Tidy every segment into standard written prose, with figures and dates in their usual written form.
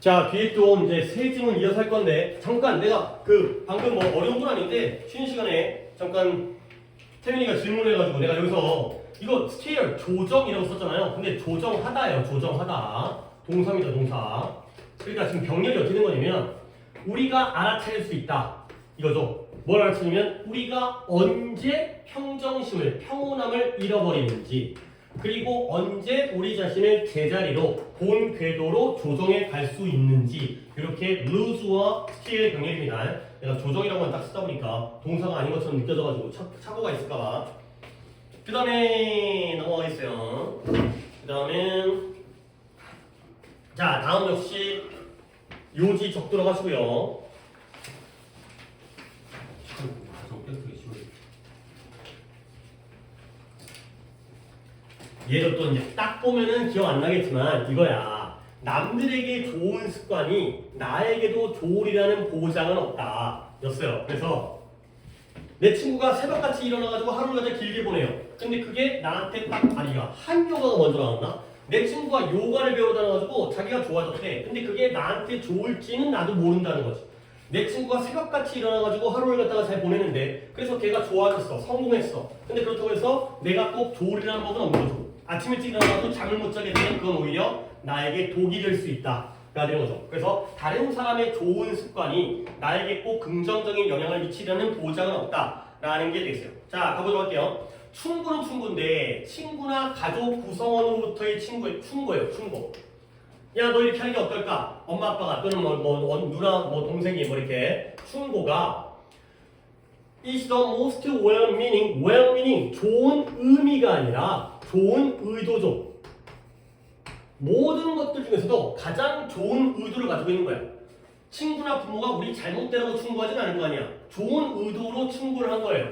자, 뒤에 좀 이제 세 질문 이어서 할 건데 잠깐 내가 방금 뭐 어려운 건 아닌데 쉬는 시간에 잠깐 태민이가 질문해가지고 내가 여기서 이거 스케일 조정이라고 썼잖아요. 근데 조정하다예요. 조정하다. 동사입니다. 동사. 그러니까 지금 병렬이 어떻게 된 거냐면 우리가 알아차릴 수 있다. 이거죠. 뭘 알아차리면 우리가 언제 평정심을, 평온함을 잃어버리는지 그리고 언제 우리 자신을 제자리로 본 궤도로 조정해 갈 수 있는지 이렇게 lose와 스틸 병렬입니다. 내가 조정이라고만 딱 쓰다 보니까 동사가 아닌 것처럼 느껴져가지고 착오가 있을까봐. 그 다음에 넘어가겠어요. 그 다음에 자 다음 역시 요지 적도록 하시고요. 얘도 또 이제 딱 보면은 기억 안 나겠지만 이거야. 남들에게 좋은 습관이 나에게도 좋으리라는 보장은 없다 였어요. 그래서 내 친구가 새벽같이 일어나가지고 하루를 가장 길게 보내요. 근데 그게 나한테 딱 아니가 한 요가가 먼저 나왔나? 내 친구가 요가를 배우다가지고 자기가 좋아졌대. 근데 그게 나한테 좋을지는 나도 모른다는 거지. 내 친구가 새벽같이 일어나가지고 하루를 갖다가 잘 보내는데 그래서 걔가 좋아졌어. 성공했어. 근데 그렇다고 해서 내가 꼭 좋으리라는 법은 없는 거죠. 아침 일찍 일어나도 잠을 못 자게 되면 그건 오히려 나에게 독이 될 수 있다. 가 되는 거죠. 그래서 다른 사람의 좋은 습관이 나에게 꼭 긍정적인 영향을 미치려는 보장은 없다라는 게 되겠어요. 자, 가보도록 할게요. 충고는 충고인데 친구나 가족 구성원으로부터의 충고예요. 충고. 야, 너 이렇게 하는 게 어떨까? 엄마 아빠가 또는 누나 동생이 이렇게 충고가 is the most well-meaning 좋은 의미가 아니라 좋은 의도죠. 모든 것들 중에서도 가장 좋은 의도를 가지고 있는 거야. 친구나 부모가 우리 잘못되라고 충고하진 않은 거 아니야. 좋은 의도로 충고를 한 거예요.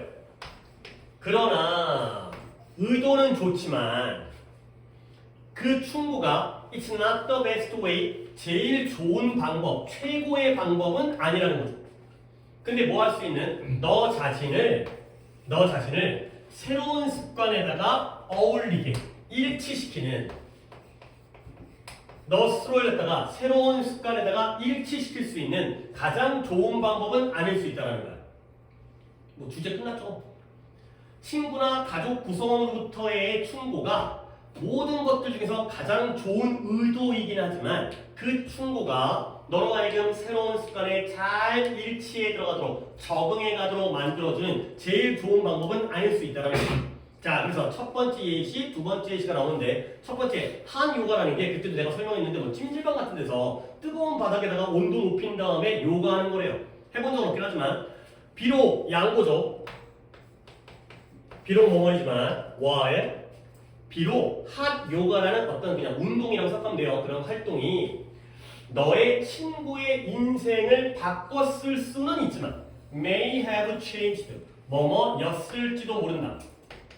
그러나 의도는 좋지만 그 충고가 It's not the best way 제일 좋은 방법, 최고의 방법은 아니라는 거죠. 근데 뭐 할 수 있는 너 자신을 새로운 습관에다가 어울리게 일치시키는 너 스스로를 갖다가 새로운 습관에다가 일치시킬 수 있는 가장 좋은 방법은 아닐 수 있다는 거야. 뭐 주제 끝났죠? 친구나 가족 구성원으로부터의 충고가 모든 것들 중에서 가장 좋은 의도이긴 하지만 그 충고가 너로 하여금 새로운 습관에 잘 일치해 들어가도록 적응해 가도록 만들어주는 제일 좋은 방법은 아닐 수 있다는 거야. 자, 그래서 첫 번째 예시, 두 번째 예시가 나오는데 첫 번째 한 요가라는 게 그때도 내가 설명했는데 뭐 찜질방 같은 데서 뜨거운 바닥에다가 온도 높인 다음에 요가하는 거래요. 해본 적은 없긴 하지만 비록 양보죠. 비록 뭐뭐이지만 와에 비록 핫 요가라는 어떤 그냥 운동이라고 생각하면 돼요. 그런 활동이 너의 친구의 인생을 바꿨을 수는 있지만 may have changed 뭐뭐였을지도 모른다.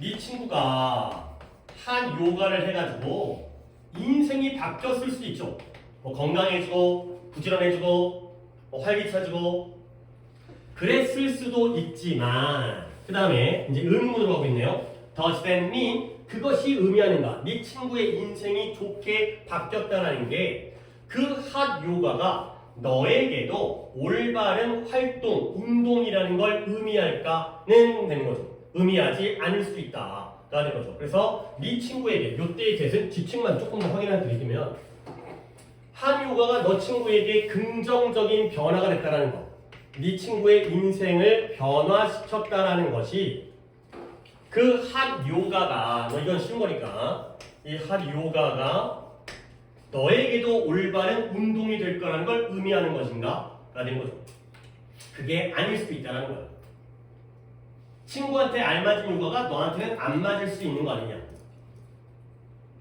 네 친구가 한 요가를 해가지고 인생이 바뀌었을 수도 있죠. 뭐 건강해지고 부지런해지고 뭐 활기차지고 그랬을 수도 있지만 그 다음에 이제 의문문으로 가고 있네요. Does that mean 그것이 의미하는가? 네 친구의 인생이 좋게 바뀌었다는 게 그 핫 요가가 너에게도 올바른 활동, 운동이라는 걸 의미할까는 되는 거죠. 의미하지 않을 수 있다라는 거죠. 그래서 네 친구에게 이때의 대신 지칭만 조금 더 확인해 드리면 한 요가가 너 친구에게 긍정적인 변화가 됐다는 거, 네 친구의 인생을 변화시켰다라는 것이 그 핫 요가가 이건 쉬운 거니까 이 핫 요가가 너에게도 올바른 운동이 될 거라는 걸 의미하는 것인가? 라는 거죠. 그게 아닐 수도 있다는 거예요. 친구한테 알맞은 요가가 너한테는 안 맞을 수 있는 거 아니냐.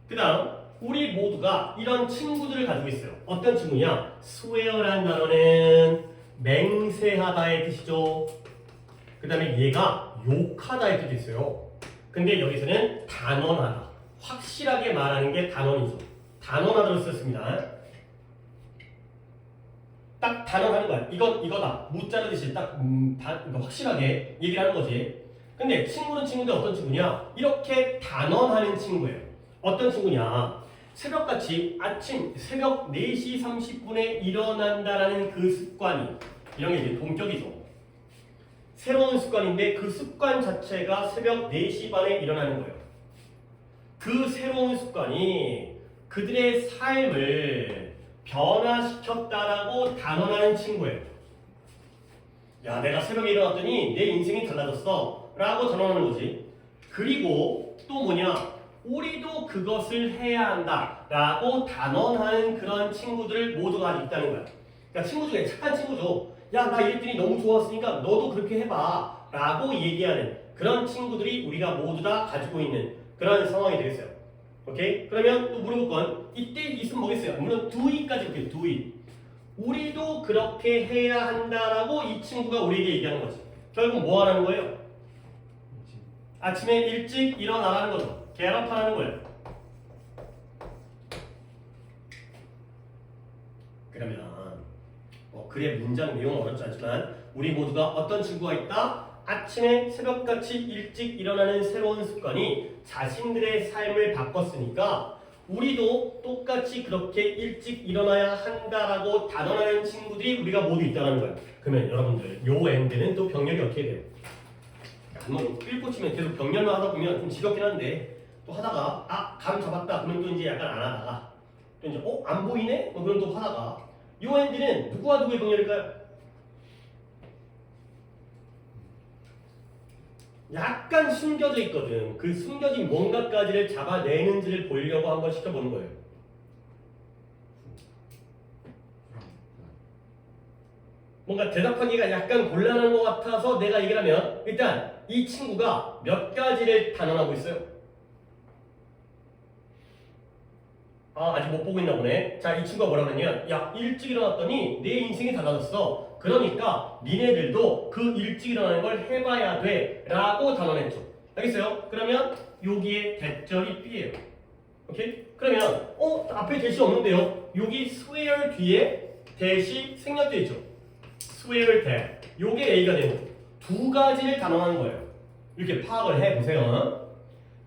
그 다음 우리 모두가 이런 친구들을 가지고 있어요. 어떤 친구냐? swear라는 단어는 맹세하다의 뜻이죠. 그 다음에 얘가 욕하다의 뜻이 있어요. 근데 여기서는 단언하다. 확실하게 말하는 게 단언이죠. 단언하다로 썼습니다. 딱 단언하는 거야. 이거다. 못 자르듯이 딱 확실하게 얘기를 하는 거지. 근데 친구는 친구인데 어떤 친구냐? 이렇게 단언하는 친구예요. 어떤 친구냐? 새벽같이 아침 새벽 4시 30분에 일어난다라는 그 습관이 이런 게 이제 동격이죠. 새로운 습관인데 그 습관 자체가 새벽 4시 반에 일어나는 거예요. 그 새로운 습관이 그들의 삶을 변화시켰다라고 단언하는 친구예요. 야, 내가 새벽에 일어났더니 내 인생이 달라졌어 라고 단언하는 거지. 그리고 또 뭐냐, 우리도 그것을 해야 한다 라고 단언하는 그런 친구들 모두가 있다는 거야. 그러니까 친구 중에 착한 친구죠. 야, 나 이랬더니 너무 좋았으니까 너도 그렇게 해봐 라고 얘기하는 그런 친구들이 우리가 모두 다 가지고 있는 그런 상황이 되겠어요. 오케이? 그러면 또 물어볼 건 이때 있으면 뭐겠어요? 물론 do it까지 볼게요. do it. 우리도 그렇게 해야 한다라고 이 친구가 우리에게 얘기하는 거지. 결국 뭐 하라는 거예요? 아침에 일찍 일어나라는 거죠. get up 하라는 거예요. 그러면 글의 문장 내용은 어렵지 않지만 우리 모두가 어떤 친구가 있다? 아침에 새벽같이 일찍 일어나는 새로운 습관이 자신들의 삶을 바꿨으니까 우리도 똑같이 그렇게 일찍 일어나야 한다라고 단언하는 친구들이 우리가 모두 있다는 거예요. 그러면 여러분들 요 엔드는 또 병력이 어떻게 돼요? 한번 끌고 치면 계속 병렬만 하다 보면 좀 지겹긴 한데 또 하다가 감 잡았다 그러면 또 이제 약간 안 하다가 또 이제 안 보이네? 그럼 또 하다가 요 엔드는 누구와 누구의 병렬일까요? 약간 숨겨져 있거든. 그 숨겨진 뭔가까지를 잡아내는지를 보려고 한번 시켜보는 거예요. 뭔가 대답하기가 약간 곤란한 것 같아서 내가 얘기를 하면 일단 이 친구가 몇 가지를 단언하고 있어요. 아직 못 보고 있나 보네. 자, 이 친구가 뭐라 그러냐면 야, 일찍 일어났더니 내 인생이 달라졌어. 그러니까 니네들도 그 일찍 일어나는 걸 해봐야 돼 라고 단언했죠. 알겠어요? 그러면 여기에 대절이 B예요. 오케이? 그러면 앞에 대시 없는데요. 여기 swear 뒤에 대시 생략돼 있죠. swear that. 요게 A가 되는 거예요. 두 가지를 단언하는 거예요. 이렇게 파악을 해보세요.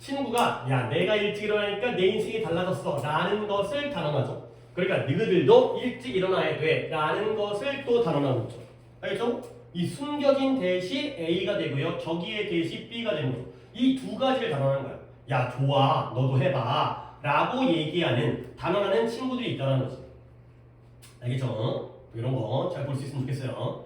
친구가 야, 내가 일찍 일어나니까 내 인생이 달라졌어 라는 것을 단언하죠. 그러니까 너희들도 일찍 일어나야 돼 라는 것을 또 단언하고 있죠. 알겠죠? 이 숨겨진 대시 A가 되고요. 저기의 대시 B가 되는 거죠. 이 두 가지를 단언하는 거야. 야, 좋아, 너도 해봐 라고 얘기하는 단언하는 친구들이 있다는 거지. 알겠죠? 이런 거 잘 볼 수 있으면 좋겠어요.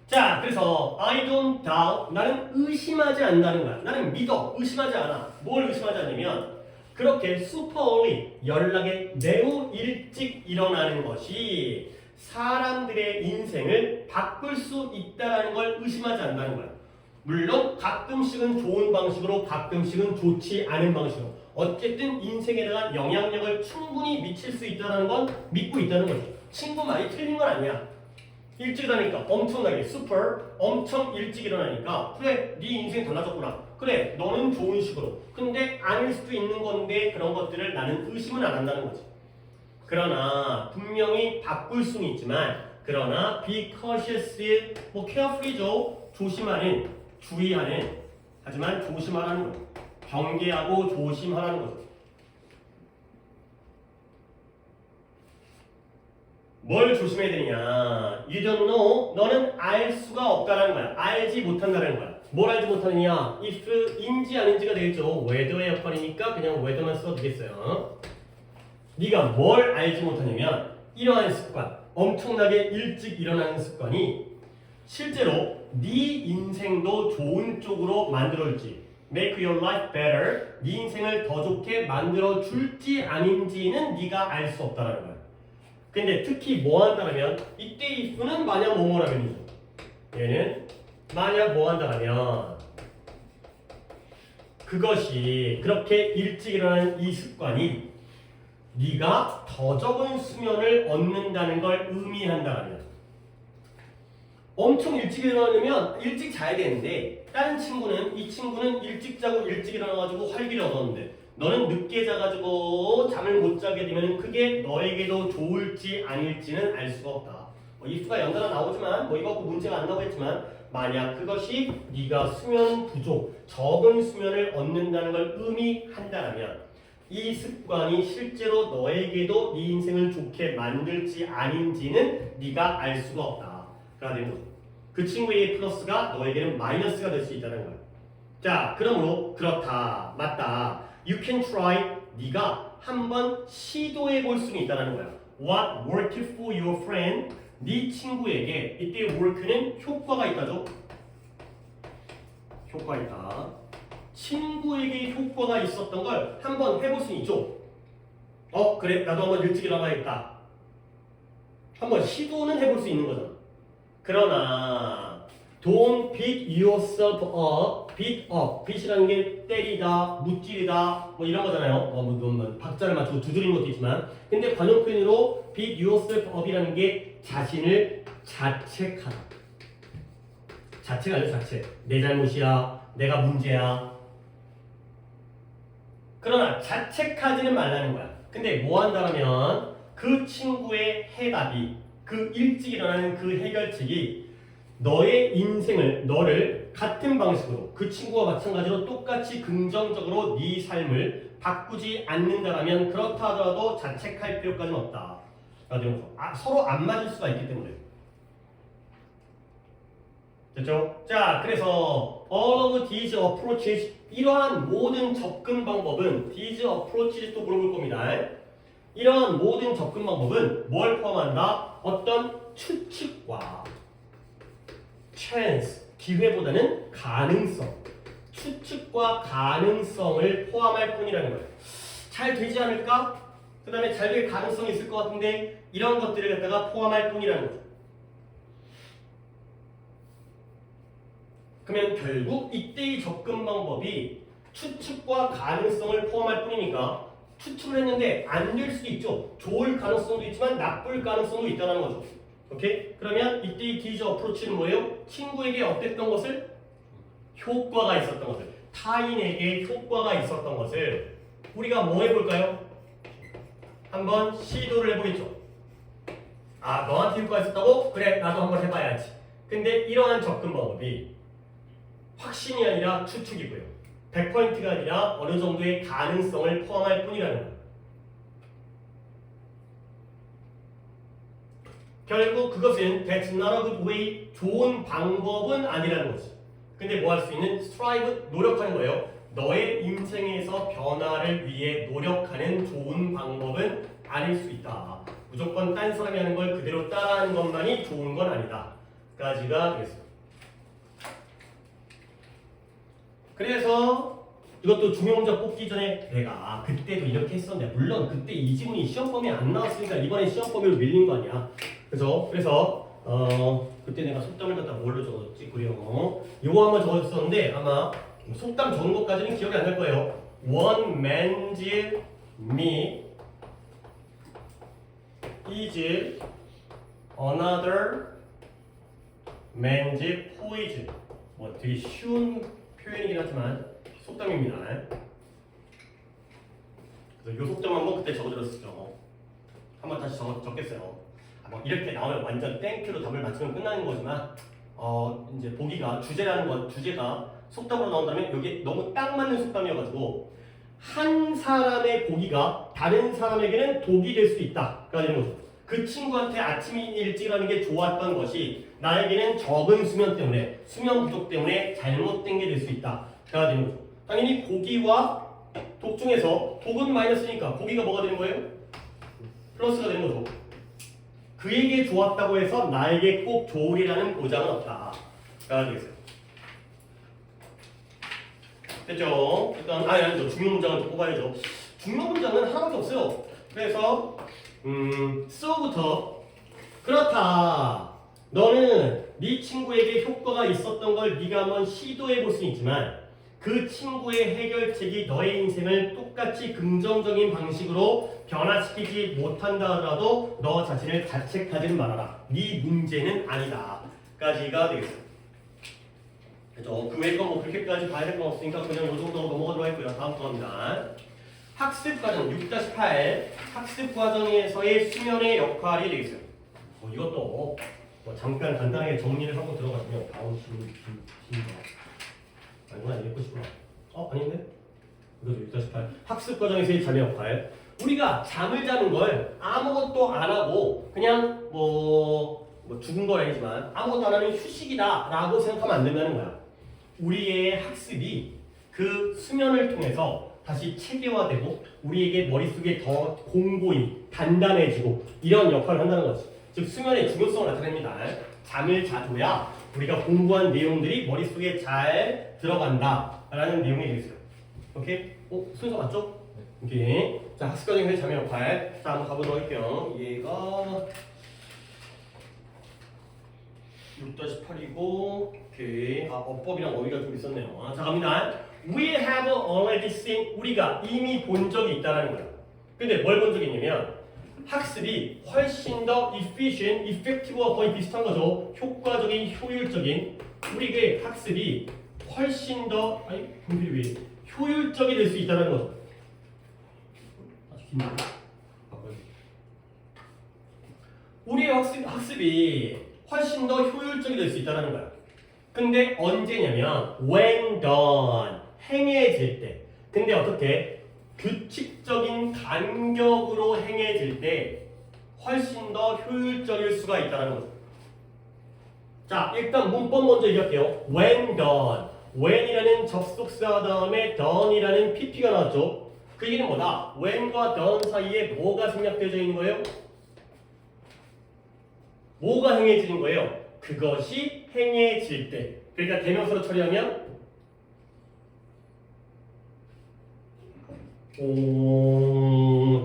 자, 그래서 I don't doubt, 나는 의심하지 않는다는 거야. 나는 믿어, 의심하지 않아. 뭘 의심하지 않냐면 그렇게 super early, 연락에 매우 일찍 일어나는 것이 사람들의 인생을 바꿀 수 있다는 걸 의심하지 않는다는 거야. 물론 가끔씩은 좋은 방식으로 가끔씩은 좋지 않은 방식으로 어쨌든 인생에 대한 영향력을 충분히 미칠 수 있다는 건 믿고 있다는 거지. 친구 말이 틀린 건 아니야. 일찍 일어나니까 엄청나게 엄청 일찍 일어나니까 그래, 네 인생 달라졌구나. 그래, 너는 좋은 식으로. 근데 아닐 수도 있는 건데 그런 것들을 나는 의심은 안 한다는 거지. 그러나 분명히 바꿀 수는 있지만 그러나 be cautious, carefully죠. 조심하는, 주의하는. 하지만 조심하라는 거죠. 경계하고 조심하라는 거죠. 뭘 조심해야 되느냐? You don't know. 너는 알 수가 없다는 거야. 알지 못한다는 거야. 뭘 알지 못하느냐? if인지 아닌지가 되겠죠. whether의 역할이니까 그냥 whether만 써도 되겠어요. 네가 뭘 알지 못하냐면 이러한 습관, 엄청나게 일찍 일어나는 습관이 실제로 네 인생도 좋은 쪽으로 만들어줄지, make your life better, 네 인생을 더 좋게 만들어줄지 아닌지는 네가 알 수 없다는 거야. 근데 특히 뭐 한다면 이때 if는 만약 뭐뭐라면이죠. 얘는 만약 뭐 한다면 그것이 그렇게 일찍 일어나는 이 습관이 네가 더 적은 수면을 얻는다는 걸 의미한다면 엄청 일찍 일어나려면 일찍 자야 되는데 다른 친구는 이 친구는 일찍 자고 일찍 일어나가지고 활기를 얻었는데 너는 늦게 자가지고 잠을 못 자게 되면 그게 너에게도 좋을지 아닐지는 알 수가 없다. if가 연달아 나오지만 이거 갖고 문제가 안 나오겠지만 만약 그것이 네가 수면 부족, 적은 수면을 얻는다는 걸 의미한다면 이 습관이 실제로 너에게도 네 인생을 좋게 만들지 아닌지는 네가 알 수가 없다. 가 되는 거죠. 그 친구의 플러스가 너에게는 마이너스가 될 수 있다는 거야. 자, 그러므로 그렇다, 맞다. You can try. 네가 한번 시도해 볼 수는 있다는 거야. What worked for your friend? 네 친구에게 이때 work는 효과가 있다죠. 효과 있다. 친구에게 효과가 있었던 걸 한번 해볼 수 있죠. 그래, 나도 한번 일찍 일어나야겠다. 한번 시도는 해볼 수 있는 거잖아. 그러나 don't beat yourself up. beat up. beat이라는 게 때리다, 무찌르다 뭐 이런 거잖아요. 뭐 박자를 맞추고 두드리는 것도 있지만, 근데 관용 표현으로 beat yourself up이라는 게 자신을 자책하다. 자책 아니야, 자책. 내 잘못이야, 내가 문제야. 그러나 자책하지는 말라는 거야. 근데 뭐 한다면 그 친구의 해답이, 그 일찍 일어나는 그 해결책이 너의 인생을, 너를 같은 방식으로 그 친구와 마찬가지로 똑같이 긍정적으로 네 삶을 바꾸지 않는다라면 그렇다 하더라도 자책할 필요까지는 없다. 서로 안 맞을 수가 있기 때문에. 됐죠? 자, 그래서 all of these approaches, 이러한 모든 접근 방법은 these approaches 또 물어볼 겁니다. 이러한 모든 접근 방법은 뭘 포함한다? 어떤 추측과 chance, 기회보다는 가능성, 추측과 가능성을 포함할 뿐이라는 거예요. 잘 되지 않을까? 그 다음에 잘 될 가능성이 있을 것 같은데 이런 것들을 갖다가 포함할 뿐이라는 거죠. 그러면 결국 이때의 접근 방법이 추측과 가능성을 포함할 뿐이니까 추측을 했는데 안 될 수도 있죠. 좋을 가능성도 있지만 나쁠 가능성도 있다는 거죠. 오케이? 그러면 이때의 디즈 어프로치는 뭐예요? 친구에게 어땠던 것을? 효과가 있었던 것을, 타인에게 효과가 있었던 것을 우리가 뭐 해볼까요? 한번 시도를 해보겠죠. 아, 너한테 효과가 있었다고? 그래, 나도 한번 해봐야지. 근데 이러한 접근 방법이 확신이 아니라 추측이고요. 100%가 아니라 어느 정도의 가능성을 포함할 뿐이라는 거예요. 결국 그것은 that's not a good way, 좋은 방법은 아니라는 거지. 근데 뭐 할 수 있는? strive, 노력하는 거예요. 너의 인생에서 변화를 위해 노력하는 좋은 방법은 아닐 수 있다. 무조건 딴 사람이 하는 걸 그대로 따라하는 것만이 좋은 건 아니다. 까지가 되겠습니다. 그래서 이것도 중요문제 뽑기 전에 내가 그때도 이렇게 했었는데, 물론 그때 이 지문이 시험 범위에 안 나왔으니까 이번에 시험 범위로 밀린 거 아니야. 그래서 그때 내가 속담을 갖다 뭘로 적었지? 그래요. 이거 한번 적었었는데 아마 속담 적은 것까지는 기억이 안 날 거예요. One man's meat is another man's poison. 뭐 되게 쉬운 표현이긴 하지만 속담입니다. 그래서 이 속담 한번 그때 적어드렸었죠. 한번 다시 적겠어요. 뭐 이렇게 나오면 완전 땡큐로 답을 맞추면 끝나는 거지만 이제 보기가 주제가 속담으로 나온다면 여기 너무 딱 맞는 속담이어가지고 한 사람의 보기가 다른 사람에게는 독이 될 수 있다. 그러는 거죠. 그 친구한테 아침이 일찍 일어나는 게 좋았던 것이 나에게는 적은 수면 때문에, 수면 부족 때문에 잘못된 게 될 수 있다. 가 되는 거죠. 당연히 고기와 독 중에서 독은 마이너스니까 고기가 뭐가 되는 거예요? 플러스가 되는 거죠. 그에게 좋았다고 해서 나에게 꼭 좋으리라는 보장은 없다. 가 되겠어요. 됐죠? 일단 아니죠. 중요 문장을 좀 뽑아야죠. 중요 문장은 하나밖에 없어요. 그래서 so부터 그렇다. 너는 네 친구에게 효과가 있었던 걸 네가 한번 시도해 볼 수 있지만 그 친구의 해결책이 너의 인생을 똑같이 긍정적인 방식으로 변화시키지 못한다 하더라도 너 자신을 자책하지는 말아라. 네 문제는 아니다. 까지가 되겠습니다. 그렇죠? 그 외의 건뭐 그렇게까지 봐야 될 건 없으니까 그냥 이 정도로 넘어가도록 하고요. 다음 거 합니다. 학습과정 6-8 학습과정에서의 수면의 역할이 되겠어요. 이것도 뭐 잠깐 간단하게 정리를 하고 들어가시면 다음 아니구나, 읽고 싶구나. 아닌데? 이거죠. 6-8. 학습 과정에서의 잠의 역할. 우리가 잠을 자는 걸 아무것도 안 하고 그냥 뭐 죽은 건 아니지만 아무것도 안 하는 휴식이다라고 생각하면 안 된다는 거야. 우리의 학습이 그 수면을 통해서 다시 체계화되고 우리에게 머릿속에 더 공고히 단단해지고 이런 역할을 한다는 거지. 즉 수면의 중요성을 나타냅니다. 잠을 자줘야 우리가 공부한 내용들이 머릿속에 잘 들어간다라는 내용이 되겠어요. 오케이? 순서 맞죠? 오케이. 자, 학습 과정에서 잠의 역할. 자, 한번 가보도록 할게요. 얘가 6-8이고, 오케이. 어법이랑 어휘가 좀 있었네요. 자, 갑니다. We have already seen. 우리가 이미 본 적이 있다는 거예요. 근데 뭘 본 적이 있냐면, 학습이 훨씬 더 efficient, effective와 거의 비슷한 거죠. 효과적인, 효율적인. 우리의 학습이 훨씬 더, 효율적이 될 수 있다는 거죠. 우리의 학습이 훨씬 더 효율적이 될 수 있다는 거야. 근데 언제냐면 when done, 행해질 때. 근데 어떻게? 규칙적인 간격으로 행해질 때 훨씬 더 효율적일 수가 있다는 거죠. 자, 일단 문법 먼저 얘기할게요. when done. when이라는 접속사 다음에 done이라는 pp가 나왔죠. 그 얘기는 뭐다? when과 done 사이에 뭐가 생략되어져 있는 거예요? 뭐가 행해지는 거예요? 그것이 행해질 때. 그러니까 대명사로 처리하면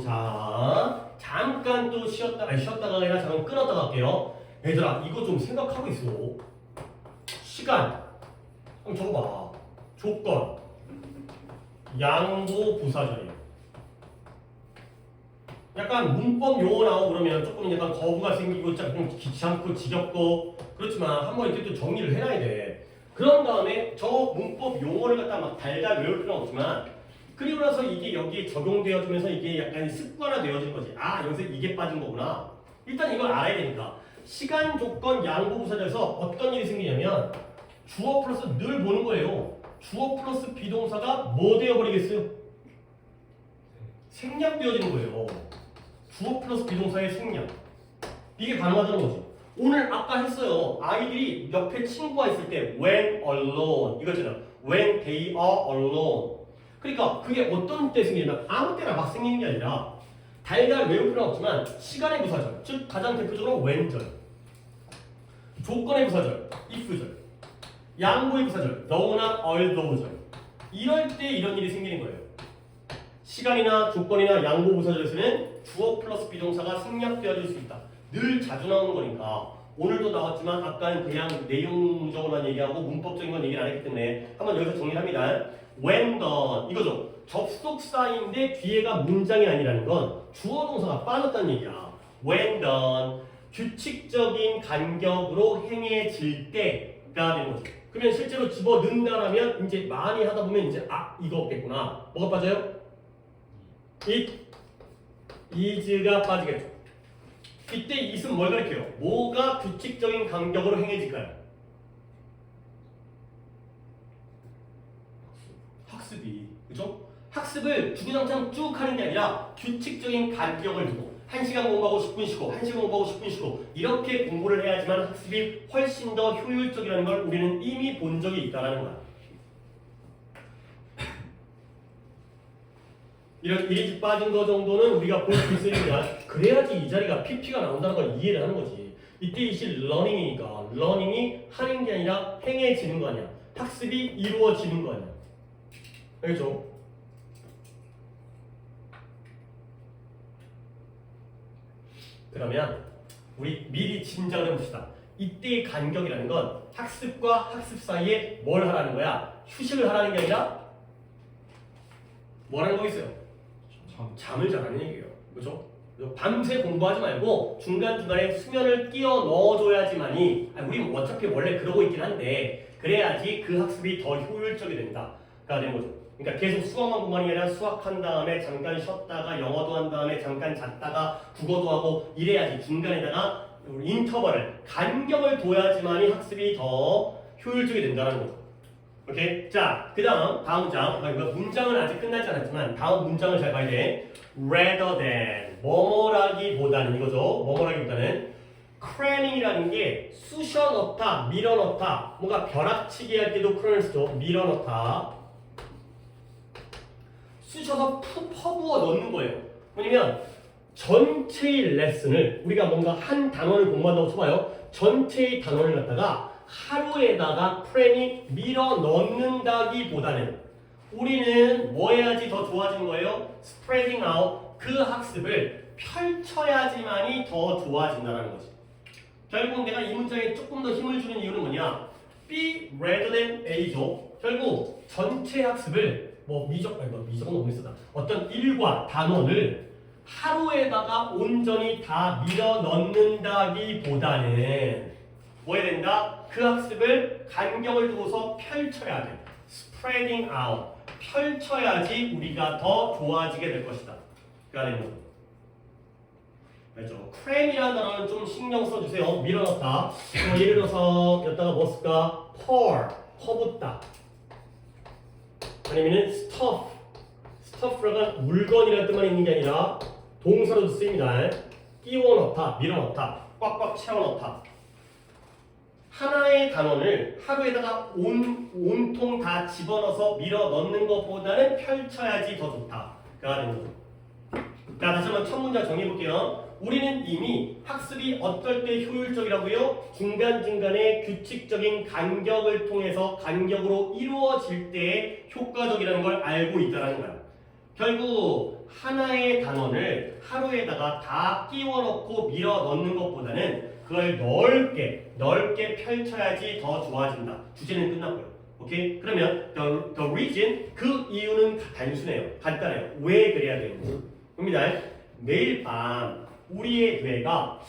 자, 잠깐 또 쉬었다가 아니라 잠깐 끊었다가 할게요. 얘들아, 이거 좀 생각하고 있어. 시간. 한번 적어봐. 조건. 양보 부사절이에요. 약간 문법 용어 나오고 그러면 조금 약간 거부가 생기고 조금 귀찮고 지겹고 그렇지만 한번 이렇게 또 정리를 해놔야 돼. 그런 다음에 저 문법 용어를 갖다 막 달달 외울 필요는 없지만 그리고 나서 이게 여기에 적용되어지면서 이게 약간 습관화되어진 거지. 아, 여기서 이게 빠진 거구나. 일단 이걸 알아야 되니까. 시간 조건 양보 부사절에서 어떤 일이 생기냐면 주어 플러스 늘 보는 거예요. 주어 플러스 비동사가 뭐 되어버리겠어요? 생략되어지는 거예요. 주어 플러스 비동사의 생략. 이게 가능하다는 거지. 오늘 아까 했어요. 아이들이 옆에 친구가 있을 때 when alone 이거잖아. when they are alone. 그러니까 그게 어떤 때 생기냐면 아무 때나 막 생기는 게 아니라 달달 외울 필요는 없지만 시간의 부사절, 즉 가장 대표적으로 when절, 조건의 부사절, if절, 양보의 부사절, though나 although절. 이럴 때 이런 일이 생기는 거예요. 시간이나 조건이나 양보 부사절에서는 주어 플러스 비동사가 생략되어질 수 있다. 늘 자주 나오는 거니까 오늘도 나왔지만 아까는 그냥 내용적으로만 얘기하고 문법적인 건 얘기를 안 했기 때문에 한번 여기서 정리합니다. when done 이거죠. 접속사인데 뒤에가 문장이 아니라는 건 주어 동사가 빠졌다는 얘기야. when done 규칙적인 간격으로 행해질 때가 되는 거죠. 그러면 실제로 집어 넣는다라면 이제 많이 하다 보면 이제 이거 없겠구나. 뭐가 빠져요? it is가 빠지겠죠. 이때 it은 뭘 가리켜요? 뭐가 규칙적인 간격으로 행해질까요? 학습이. 그죠? 학습을 주구장창 쭉 하는 게 아니라 규칙적인 간격을 두고 1시간 공부하고 10분 쉬고 1시간 공부하고 10분 쉬고 이렇게 공부를 해야지만 학습이 훨씬 더 효율적이라는 걸 우리는 이미 본 적이 있다는 거야. 이런 일이 빠진 거 정도는 우리가 볼 수 있으니까 그래야지 이 자리가 PP가 나온다는 걸 이해를 하는 거지. 이때 이시 러닝이니까 러닝이 하는 게 아니라 행해지는 거 아니야. 학습이 이루어지는 거 아니야. 알겠죠? 그러면 우리 미리 짐작을 해봅시다. 이때의 간격이라는 건 학습과 학습 사이에 뭘 하라는 거야? 휴식을 하라는 게 아니라 뭐라는 거겠어요? 잠을 자라는 얘기예요. 그렇죠? 밤새 공부하지 말고 중간중간에 수면을 끼워 넣어줘야지만이 우리 어차피 원래 그러고 있긴 한데 그래야지 그 학습이 더 효율적이 된다가 되는 거죠. 그러니까 계속 수학만 공부하는 게 아니라 수학한 다음에 잠깐 쉬었다가 영어도 한 다음에 잠깐 잤다가 국어도 하고 이래야지 중간에다가 인터벌을 간격을 둬야지만이 학습이 더 효율적이 된다는 거죠. 오케이? 자, 그 다음 문장. 문장은 아직 끝나지 않았지만 다음 문장을 잘 봐야 돼. rather than 뭐뭐라기보다는 이거죠. 뭐뭐라기보다는 cramming이라는 게 쑤셔 넣다, 밀어 넣다, 뭔가 벼락치기 할 때도 cramm을 쓰죠. 밀어 넣다. 쑤셔서 퍼부어 넣는 거예요. 뭐냐면 전체의 레슨을 우리가 뭔가 한 단원을 공부한다고 쳐봐요. 전체의 단원을 갖다가 하루에다가 프레임이 밀어 넣는다기보다는 우리는 뭐 해야지 더 좋아지는 거예요? spreading out. 그 학습을 펼쳐야지만이 더 좋아진다는 거지. 결국 내가 이 문장에 조금 더 힘을 주는 이유는 뭐냐? B rather than A죠. 결국 전체 학습을 미적은 너무 쓰다. 어떤 일과 단원을 하루에다가 온전히 다 밀어 넣는다기보다는 뭐 해야 된다? 그 학습을 간격을 두고서 펼쳐야 돼. spreading out. 펼쳐야지 우리가 더 좋아지게 될 것이다. 그러니까 알죠? cram이라는 단어는 좀 신경 써주세요. 밀어넣다. 예를 들어서 여기다가 뭐 쓸까? pour. 퍼붓다. 아니면은 stuff. stuff가 물건이라는 뜻만 있는 게 아니라 동사로도 쓰입니다. 끼워 넣다, 밀어 넣다, 꽉꽉 채워 넣다. 하나의 단원을 하루에다가 온통 다 집어넣어서 밀어 넣는 것보다는 펼쳐야지 더 좋다. 가 되는 거죠. 자, 다시 한번 첫 문장 정리해 볼게요. 우리는 이미 학습이 어떨 때 효율적이라고요? 중간중간에 규칙적인 간격을 통해서 간격으로 이루어질 때 효과적이라는 걸 알고 있다는 거야. 결국 하나의 단원을 하루에다가 다 끼워 넣고 밀어 넣는 것보다는 그걸 넓게 펼쳐야지 더 좋아진다. 주제는 끝났고요. 오케이? 그러면 the reason, 그 이유는 단순해요. 간단해요. 왜 그래야 되는지. 봅니다. 매일 밤 우리의 뇌가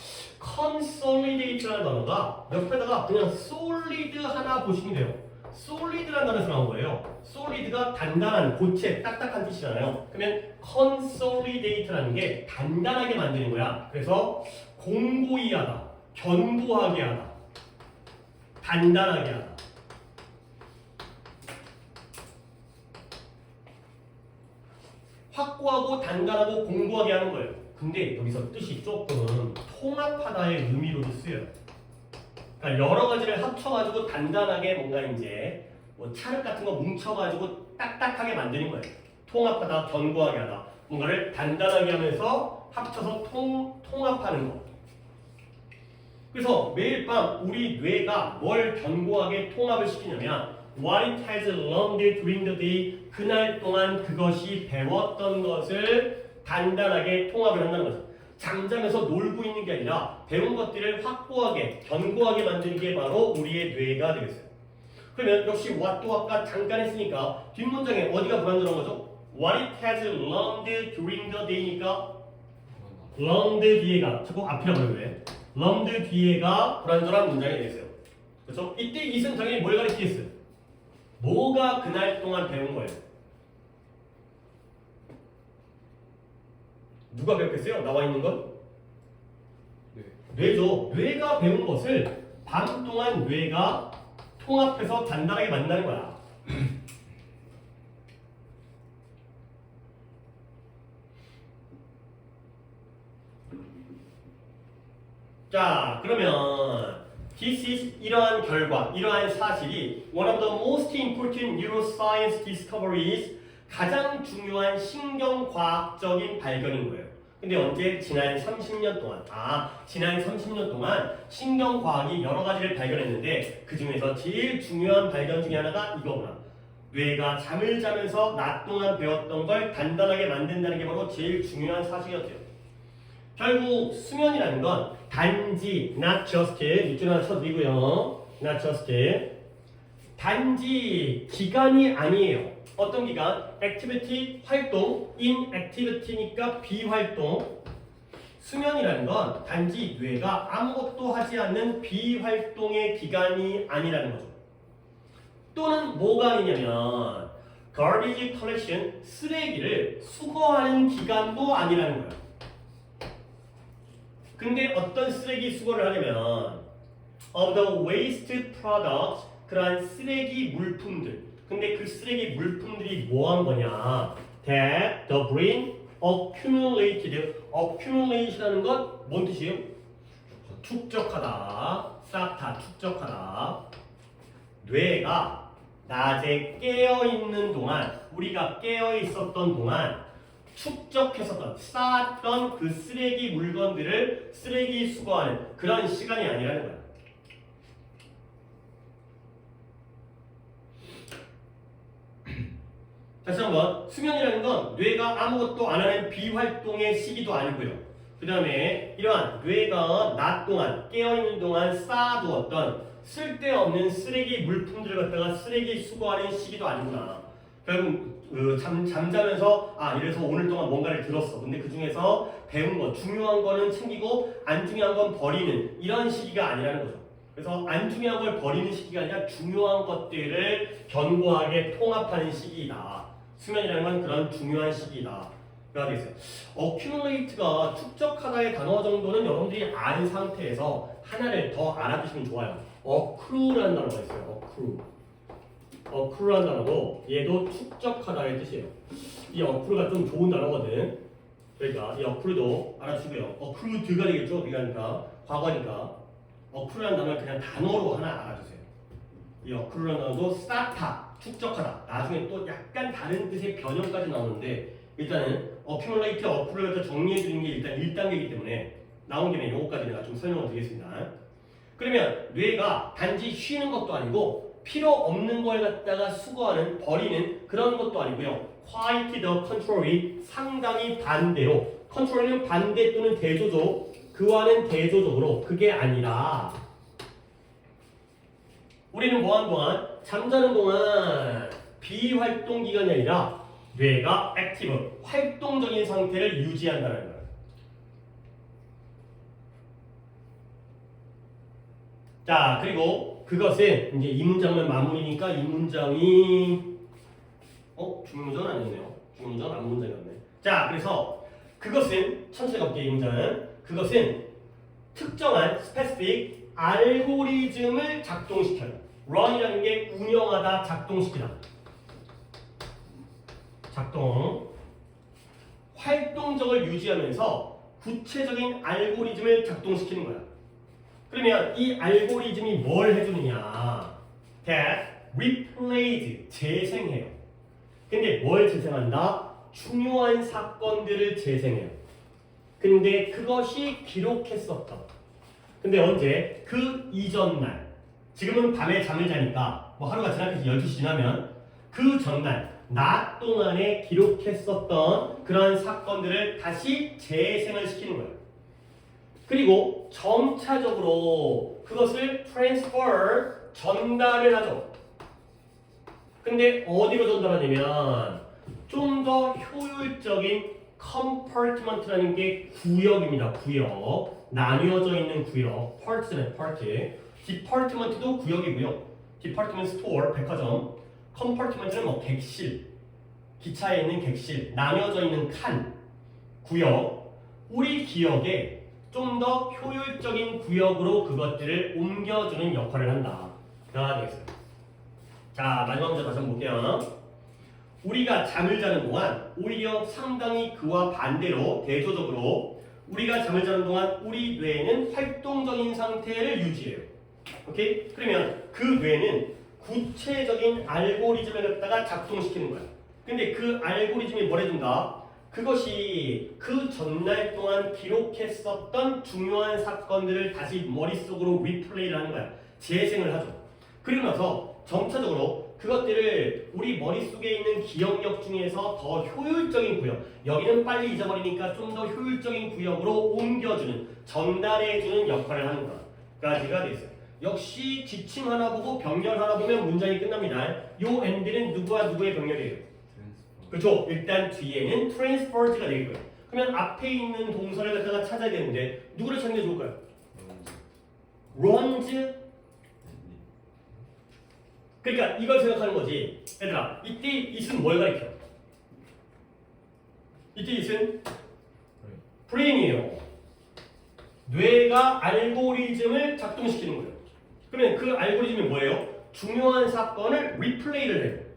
consolidate라는 단어가 옆에다가 그냥 solid 하나 보시면 돼요. solid라는 단어에서 나온 거예요. solid가 단단한, 고체, 딱딱한 뜻이잖아요. 그러면 consolidate라는 게 단단하게 만드는 거야. 그래서 공고히 하다, 견고하게 하다, 단단하게 하다. 확고하고 단단하고 공고하게 하는 거예요. 근데 여기서 뜻이 조금 통합하다의 의미로도 쓰여요. 그러니까 여러 가지를 합쳐가지고 단단하게 뭔가 이제 뭐 찰흙 같은 거 뭉쳐가지고 딱딱하게 만드는 거예요. 통합하다, 견고하게 하다. 뭔가를 단단하게 하면서 합쳐서 통합하는 거. 그래서 매일 밤 우리 뇌가 뭘 견고하게 통합을 시키냐면 what it has learned during the day, 그날 동안 그것이 배웠던 것을 단단하게 통합을 한다는 거죠. 잠자면서 놀고 있는 게 아니라 배운 것들을 확고하게, 견고하게 만드는 게 바로 우리의 뇌가 되겠어요. 그러면 역시 what도 아까 잠깐 했으니까 뒷문장에 어디가 불완전한 거죠? What it has learned during the day니까 learned 뒤에가 자꾸 앞이라고 그래요. 왜? learned 뒤에가 불완전한 문장이 되겠어요. 그렇죠? 이때 이은 당연히 뭘 가리키겠어요? 뭐가 그날 동안 배운 거예요? 누가 배웠겠어요? 나와 있는 건? 뇌죠. 뇌가 배운 것을 밤 동안 뇌가 통합해서 단단하게 만든다는 거야. 자, 그러면 this is 이러한 결과, 이러한 사실이 one of the most important neuroscience discoveries, 가장 중요한 신경과학적인 발견인 거예요. 근데 언제? 지난 30년 동안. 지난 30년 동안 신경과학이 여러 가지를 발견했는데 그 중에서 제일 중요한 발견 중에 하나가 이거구나. 뇌가 잠을 자면서 낮 동안 배웠던 걸 단단하게 만든다는 게 바로 제일 중요한 사실이었대요. 결국 수면이라는 건 단지 not just, 밑줄 하나 쳐드리고요. not just, 단지 기간이 아니에요. 어떤 기간? activity, 활동, inactivity니까 비활동. 수면이라는 건 단지 뇌가 아무것도 하지 않는 비활동의 기간이 아니라는 거죠. 또는 뭐가 아니냐면 garbage collection, 쓰레기를 수거하는 기간도 아니라는 거예요. 근데 어떤 쓰레기 수거를 하냐면 of the waste products, 그러한 쓰레기 물품들, 근데 그 쓰레기 물품들이 뭐 한 거냐? That the brain accumulated. accumulate라는 건 뭔 뜻이에요? 축적하다. 쌓다, 축적하다. 뇌가 낮에 깨어있는 동안, 우리가 깨어있었던 동안 축적했었던, 쌓았던 그 쓰레기 물건들을 쓰레기 수거하는 그런 시간이 아니라는 거야. 다시 한번, 수면이라는 건 뇌가 아무것도 안 하는 비활동의 시기도 아니고요. 그 다음에 이러한 뇌가 낮 동안 깨어있는 동안 쌓아두었던 쓸데없는 쓰레기 물품들을 갖다가 쓰레기 수거하는 시기도 아니구나. 결국 잠자면서 이래서 오늘 동안 뭔가를 들었어. 근데 그 중에서 배운 거, 중요한 거는 챙기고 안 중요한 건 버리는 이런 시기가 아니라는 거죠. 그래서 안 중요한 걸 버리는 시기가 아니라 중요한 것들을 견고하게 통합하는 시기이다. 수면이라는 건 그런 중요한 시기이다. 가 되겠어요. accumulate가 축적하다의 단어 정도는 여러분들이 안 상태에서 하나를 더 알아두시면 좋아요. accrue라는 단어가 있어요. accrue라는 단어도 얘도 축적하다의 뜻이에요. 이 accrue가 좀 좋은 단어거든. 그러니까 이 accrue도 알아주고요. accrued가 되겠죠. 그러니까 과거니까 accrue라는 단어를 그냥 단어로 하나 알아주세요. 이 accrue라는 단어도 쌓다, 축적하다. 나중에 또 약간 다른 뜻의 변형까지 나오는데 일단은 accumulate, accrue를 정리해 주는 게 일단 1단계이기 때문에 나온 김에 요거까지 내가 좀 설명을 드리겠습니다. 그러면 뇌가 단지 쉬는 것도 아니고 필요 없는 걸 갖다가 수거하는, 버리는 그런 것도 아니고요. quite the contrary, 상당히 반대로, 컨트롤은 반대 또는 대조적, 그와는 대조적으로 그게 아니라 우리는 뭐하는 동안? 잠자는 동안 비활동 기간이 아니라 뇌가 액티브, 활동적인 상태를 유지한다는 거예요. 자, 그리고 그것은 이제 이 문장은 마무리니까 이 문장이 중문장은 아니었네요. 중문장 앞문장이었네. 자, 그래서 그것은 천천히 가볼게요. 이 문장은 그것은 특정한 specific 알고리즘을 작동시켜요. run이라는 게 운영하다, 작동시키다. 작동, 활동적을 유지하면서 구체적인 알고리즘을 작동시키는 거야. 그러면 이 알고리즘이 뭘 해주느냐? That replayed, 재생해요. 근데 뭘 재생한다? 중요한 사건들을 재생해요. 근데 그것이 기록했었던. 근데 언제? 그 이전 날. 지금은 밤에 잠을 자니까 뭐 하루가 지나서 12시 지나면 그 전날 낮 동안에 기록했었던 그런 사건들을 다시 재생을 시키는 거예요. 그리고 점차적으로 그것을 transfer, 전달을 하죠. 근데 어디로 전달하냐면 좀 더 효율적인 compartment라는 게 구역입니다. 구역. 나뉘어져 있는 구역. part잖아요. part. department도 구역이고요. department store, 백화점. compartment는 뭐 객실, 기차에 있는 객실, 나뉘어져 있는 칸, 구역. 우리 기억에 좀 더 효율적인 구역으로 그것들을 옮겨주는 역할을 한다. 가 되겠습니다. 자, 마지막 문제 다시 한번 볼게요. 우리가 잠을 자는 동안 오히려 상당히 그와 반대로 대조적으로 우리가 잠을 자는 동안 우리 뇌는 활동적인 상태를 유지해요. 오케이? 그러면 그 뇌는 구체적인 알고리즘을 갖다가 작동시키는 거야. 근데 그 알고리즘이 뭘 해준다? 그것이 그 전날 동안 기록했었던 중요한 사건들을 다시 머릿속으로 리플레이를 하는 거야. 재생을 하죠. 그리고 나서 점차적으로 그것들을 우리 머릿속에 있는 기억력 중에서 더 효율적인 구역, 여기는 빨리 잊어버리니까 좀 더 효율적인 구역으로 옮겨주는, 전달해주는 역할을 하는 거까지가 돼 있어요. 역시 지침 하나 보고 병렬 하나 보면 문장이 끝납니다. 요 end는 누구와 누구의 병렬이에요? 그렇죠. 일단 뒤에는 transport가 되겠고요. 그러면 앞에 있는 동사를 갖다가 찾아야 되는데 누구를 찾는 게 좋을까요? runs. 그러니까 이걸 생각하는 거지. 얘들아, 이때 it은 뭘 가리켜? 이때 it은 brain이에요. 뇌가 알고리즘을 작동시키는 거예요. 그러면 그 알고리즘이 뭐예요? 중요한 사건을 리플레이를 해요.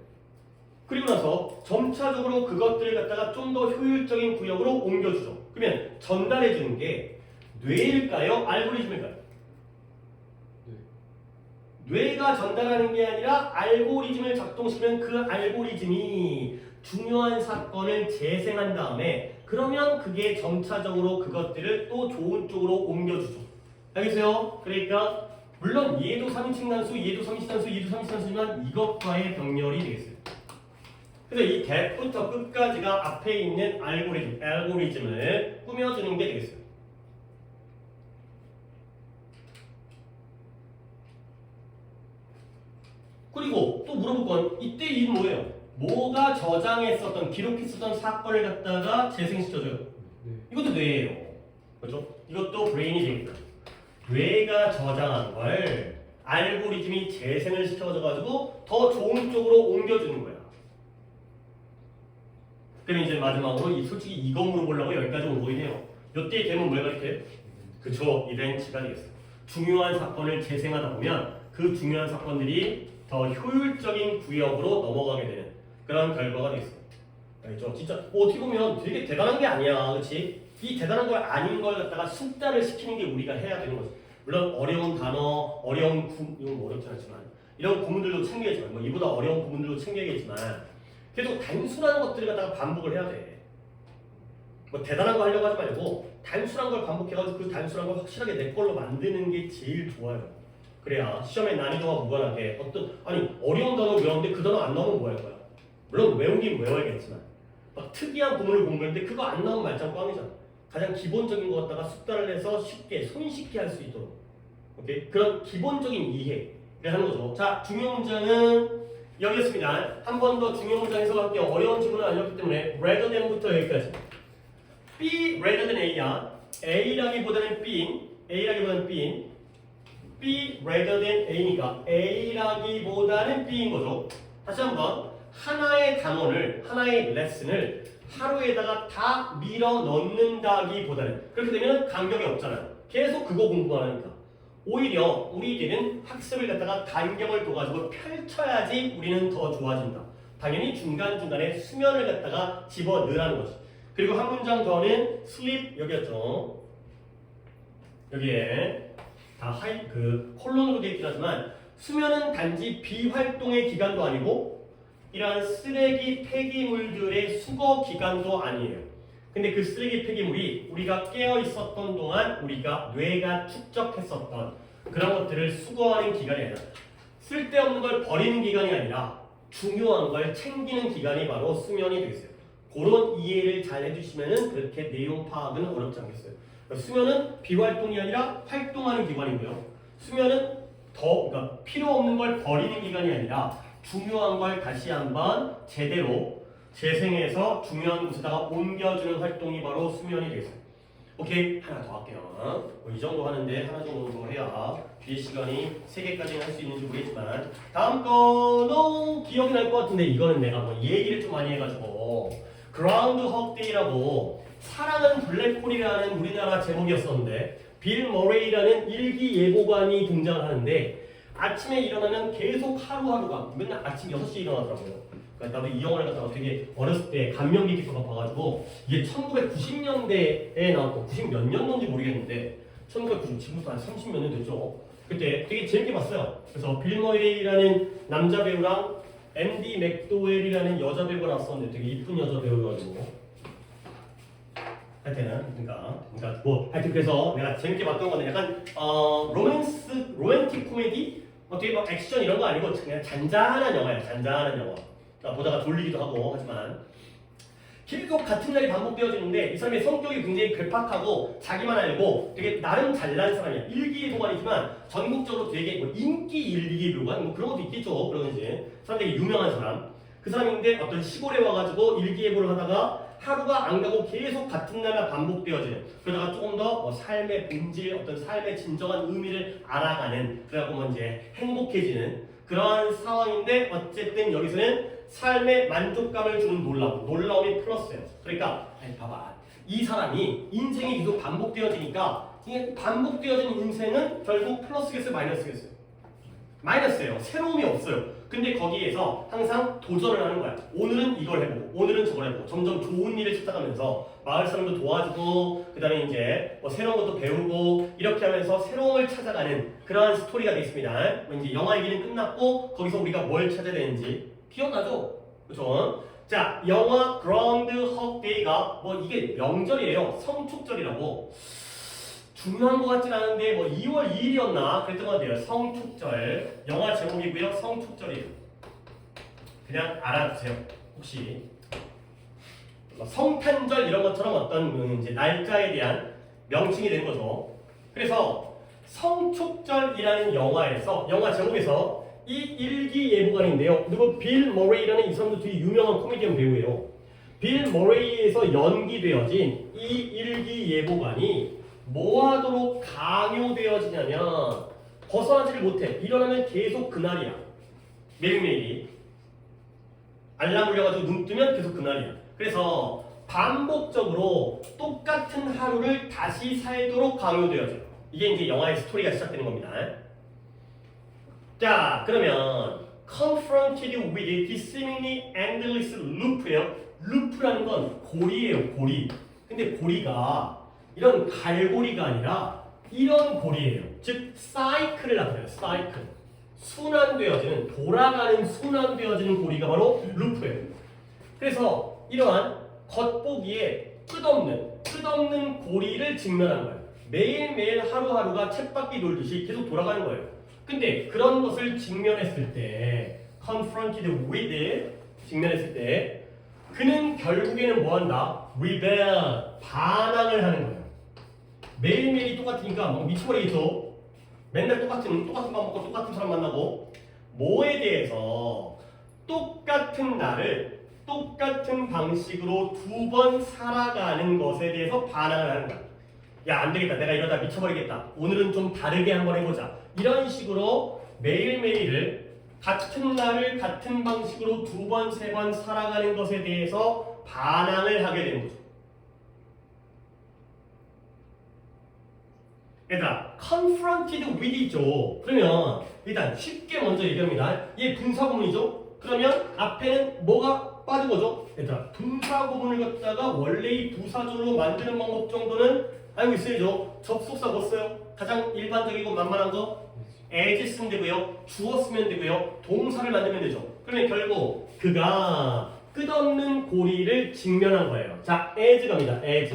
그리고 나서 점차적으로 그것들을 갖다가 좀 더 효율적인 구역으로 옮겨주죠. 그러면 전달해 주는 게 뇌일까요? 알고리즘일까요? 뇌가 전달하는 게 아니라 알고리즘을 작동시키면 그 알고리즘이 중요한 사건을 재생한 다음에 그러면 그게 점차적으로 그것들을 또 좋은 쪽으로 옮겨주죠. 알겠어요? 그러니까 물론 얘도 3인칭 단수, 얘도 3인칭 단수, 얘도 3인칭 단수지만 이것과의 병렬이 되겠어요. 그래서 이 대부터 끝까지가 앞에 있는 알고리즘을 꾸며주는 게 되겠어요. 그리고 또 물어볼 건 이때 이 뭐예요? 뭐가 저장했었던 기록했었던 사건을 갖다가 재생시켜줘요. 이것도 뇌예요. 그렇죠? 이것도 브레인이 되겠다. 뇌가 저장한 걸 알고리즘이 재생을 시켜줘가지고 더 좋은 쪽으로 옮겨주는 거야. 그럼 이제 마지막으로 솔직히 이거 물어보려고 여기까지 온 거이네요. 이때 되면 뭘 가르쳐요? 그쵸, 이벤트가 되겠어요. 중요한 사건을 재생하다 보면 그 중요한 사건들이 더 효율적인 구역으로 넘어가게 되는 그런 결과가 되겠어요. 알겠죠? 진짜 어떻게 보면 되게 대단한 게 아니야, 그렇지? 이 대단한 걸 아닌 걸 갖다가 숙달을 시키는 게 우리가 해야 되는 거지. 물론 어려운 단어, 어려운 이건 뭐 어렵지 않지만 이런 구문들도 챙겨야지만 뭐 이보다 어려운 구문들도 챙겨야겠지만 계속 단순한 것들을 갖다가 반복을 해야 돼. 뭐 대단한 거 하려고 하지 말고 단순한 걸 반복해가지고 그 단순한 걸 확실하게 내 걸로 만드는 게 제일 좋아요. 그래야 시험의 난이도와 무관하게 아니 어려운 단어 외웠는데 그 단어 안 나오면 뭐 할 거야? 물론 외우긴 외워야겠지만 막 특이한 구문을 공부했는데 그거 안 나오면 말짱 꽝이잖아. 가장 기본적인 것 갖다가 숙달을 해서 쉽게 손쉽게 할 수 있도록 오케이? 그런 기본적인 이해를 하는 거죠. 자, 중요 문장은 여기였습니다. 한 번 더 중요 문장 해석할게요. 어려운 질문은 아니었기 때문에 rather than부터 여기까지. B rather than A야. A라기보다는 B인 B rather than A니까 A라기보다는 B인 거죠. 다시 한번 하나의 단원을 하나의 레슨을 하루에다가 다 밀어 넣는다기보다는 그렇게 되면 간격이 없잖아요. 계속 그거 공부만 하니까 오히려 우리들은 학습을 갖다가 간격을 둬가지고 펼쳐야지 우리는 더 좋아진다. 당연히 중간중간에 수면을 갖다가 집어넣으라는 거지. 그리고 한 문장 더는 sleep 여기였죠. 여기에 다 콜론으로 되어 있긴 하지만 수면은 단지 비활동의 기간도 아니고 이러한 쓰레기 폐기물들의 수거 기간도 아니에요. 근데 그 쓰레기 폐기물이 우리가 깨어 있었던 동안 우리가 뇌가 축적했었던 그런 것들을 수거하는 기간이 아니라 쓸데없는 걸 버리는 기간이 아니라 중요한 걸 챙기는 기간이 바로 수면이 되겠어요. 그런 이해를 잘 해주시면은 그렇게 내용 파악은 어렵지 않겠어요. 수면은 비활동이 아니라 활동하는 기관이고요. 수면은 그러니까 필요 없는 걸 버리는 기간이 아니라 중요한 걸 다시 한번 제대로 재생해서 중요한 곳에다가 옮겨주는 활동이 바로 수면이 되겠어요. 오케이, 하나 더 할게요. 이 정도 하는데 하나 정도 해야 뒤에 시간이 3개까지는 할 수 있는지 모르겠지만 다음 거도 기억이 날 것 같은데 이거는 내가 뭐 얘기를 좀 많이 해가지고 그라운드헉 데이라고 사랑은 블랙홀이라는 우리나라 제목이었었는데 빌 머레이라는 일기예보관이 등장을 하는데 아침에 일어나면 계속 하루하루가 맨날 아침 6시에 일어나더라고요. 그러니까 나도 이 영화를 갖다가 되게 어렸을 때 감명 깊게 봐가지고 이게 1990년대에 나왔고 90 몇 년도인지 모르겠는데 1990 지금부터 한 30몇 년 됐죠. 그때 되게 재밌게 봤어요. 그래서 빌 머레이라는 남자 배우랑 앤디 맥도웰이라는 여자 배우가 나왔었는데 되게 이쁜 여자 배우여가지고 하여튼 그래서 내가 재밌게 봤던 거는 약간 로맨틱 코미디 되게 막 액션 이런 거 아니고 그냥 잔잔한 영화야. 잔잔한 영화. 그러니까 보다가 졸리기도 하고 하지만 계속 같은 날이 반복되어지는데 이 사람의 성격이 굉장히 괴팍하고 자기만 알고 되게 나름 잘난 사람이야. 일기예보관이지만 전국적으로 되게 뭐 인기 일기예보관 뭐 그런 것도 있겠죠. 그런 이제 사람들이 유명한 사람. 그 사람인데 어떤 시골에 와가지고 일기예보를 하다가 하루가 안 가고 계속 같은 날만 반복되어지는 그러다가 조금 더 뭐 삶의 본질 어떤 삶의 진정한 의미를 알아가는 그래갖고 뭐 이제 행복해지는 그러한 상황인데 어쨌든 여기서는 삶의 만족감을 주는 놀라움이 플러스예요. 그러니까 봐봐 이 사람이 인생이 계속 반복되어지니까 이게 반복되어지는 인생은 결국 플러스겠어요 마이너스겠어요? 마이너스예요. 새로움이 없어요. 근데 거기에서 항상 도전을 하는 거야. 오늘은 이걸 해보고 오늘은 저걸 해보고 점점 좋은 일을 찾아가면서 마을 사람도 도와주고 그 다음에 이제 뭐 새로운 것도 배우고 이렇게 하면서 새로움을 찾아가는 그러한 스토리가 되겠습니다. 이제 영화 얘기는 끝났고 거기서 우리가 뭘 찾아야 되는지 기억나죠? 그렇죠? 자, 영화 그라운드헉 데이가 뭐 이게 명절이에요. 성축절이라고. 중요한 것 같진 않은데 뭐 2월 2일이었나 그랬던 것 같아요. 성축절. 영화 제목이고요. 성축절이에요. 그냥 알아두세요. 혹시 성탄절 이런 것처럼 어떤 이제 날짜에 대한 명칭이 된 거죠. 그래서 성축절이라는 영화에서 영화 제목에서 이 일기 예보관인데요. 그리고 빌 머레이라는 이 사람도 되게 유명한 코미디언 배우예요. 빌 머레이에서 연기되어진 이 일기 예보관이 뭐하도록 강요되어지냐면 벗어나지를 못해. 일어나면 계속 그날이야. 매일매일이. 알람 울려가지고 눈 뜨면 계속 그날이야. 그래서 반복적으로 똑같은 하루를 다시 살도록 강요되어져요. 이게 이제 영화의 스토리가 시작되는 겁니다. 자, 그러면 confronted with this seemingly endless loop예요. 루프라는 건 고리예요, 고리. 근데 고리가 이런 갈고리가 아니라 이런 고리예요. 즉 사이클을 나타내요. 사이클. 순환되어지는 돌아가는 순환되어지는 고리가 바로 루프예요. 그래서 이러한 겉보기에 끝없는 고리를 직면하는 거예요. 매일매일 하루하루가 쳇바퀴 돌듯이 계속 돌아가는 거예요. 근데 그런 것을 직면했을 때 confronted with 직면했을 때 그는 결국에는 뭐한다? rebel 반항을 하는 거예요. 매일매일이 똑같으니까 뭐 미쳐버리겠죠. 맨날 똑같은 밥 먹고 똑같은 사람 만나고 뭐에 대해서 똑같은 날을 똑같은 방식으로 두 번 살아가는 것에 대해서 반항을 하는 거야. 야, 안 되겠다. 내가 이러다 미쳐버리겠다. 오늘은 좀 다르게 한번 해보자. 이런 식으로 매일매일을 같은 날을 같은 방식으로 두 번, 세 번 살아가는 것에 대해서 반항을 하게 되는 거죠. 얘들아, confronted with이죠. 그러면 일단 쉽게 먼저 얘기합니다. 얘 분사구문이죠. 그러면 앞에는 뭐가 빠진 거죠? 얘들아, 분사구문을 갖다가 원래의 부사절로 만드는 방법 정도는 알고 있어야죠. 접속사 뭐 써요? 가장 일반적이고 만만한 거 as 쓰면 되고요. 주어 쓰면 되고요. 동사를 만들면 되죠. 그러면 결국 그가 끝없는 고리를 직면한 거예요. 자, as 갑니다. as.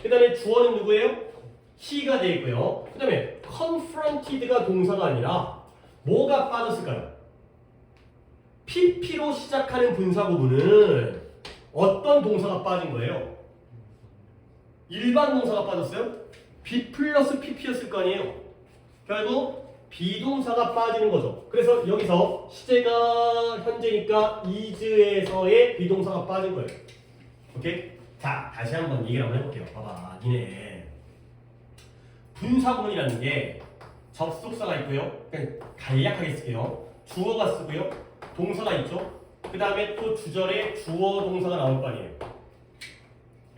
그 다음에 주어는 누구예요? he가 되어 있고요. 그 다음에 confronted가 동사가 아니라 뭐가 빠졌을까요? pp로 시작하는 분사구문은 어떤 동사가 빠진 거예요? 일반 동사가 빠졌어요? be 플러스 pp였을 거 아니에요? 결국 비동사가 빠지는 거죠. 그래서 여기서 시제가 현재니까 is에서의 비동사가 빠진 거예요. 오케이? 자, 다시 한번 얘기를 한번 해볼게요. 봐봐, 니네 분사구문이라는 게 접속사가 있고요. 그냥 간략하게 쓸게요. 주어가 쓰고요. 동사가 있죠. 그 다음에 또 주절에 주어 동사가 나올 거 아니에요.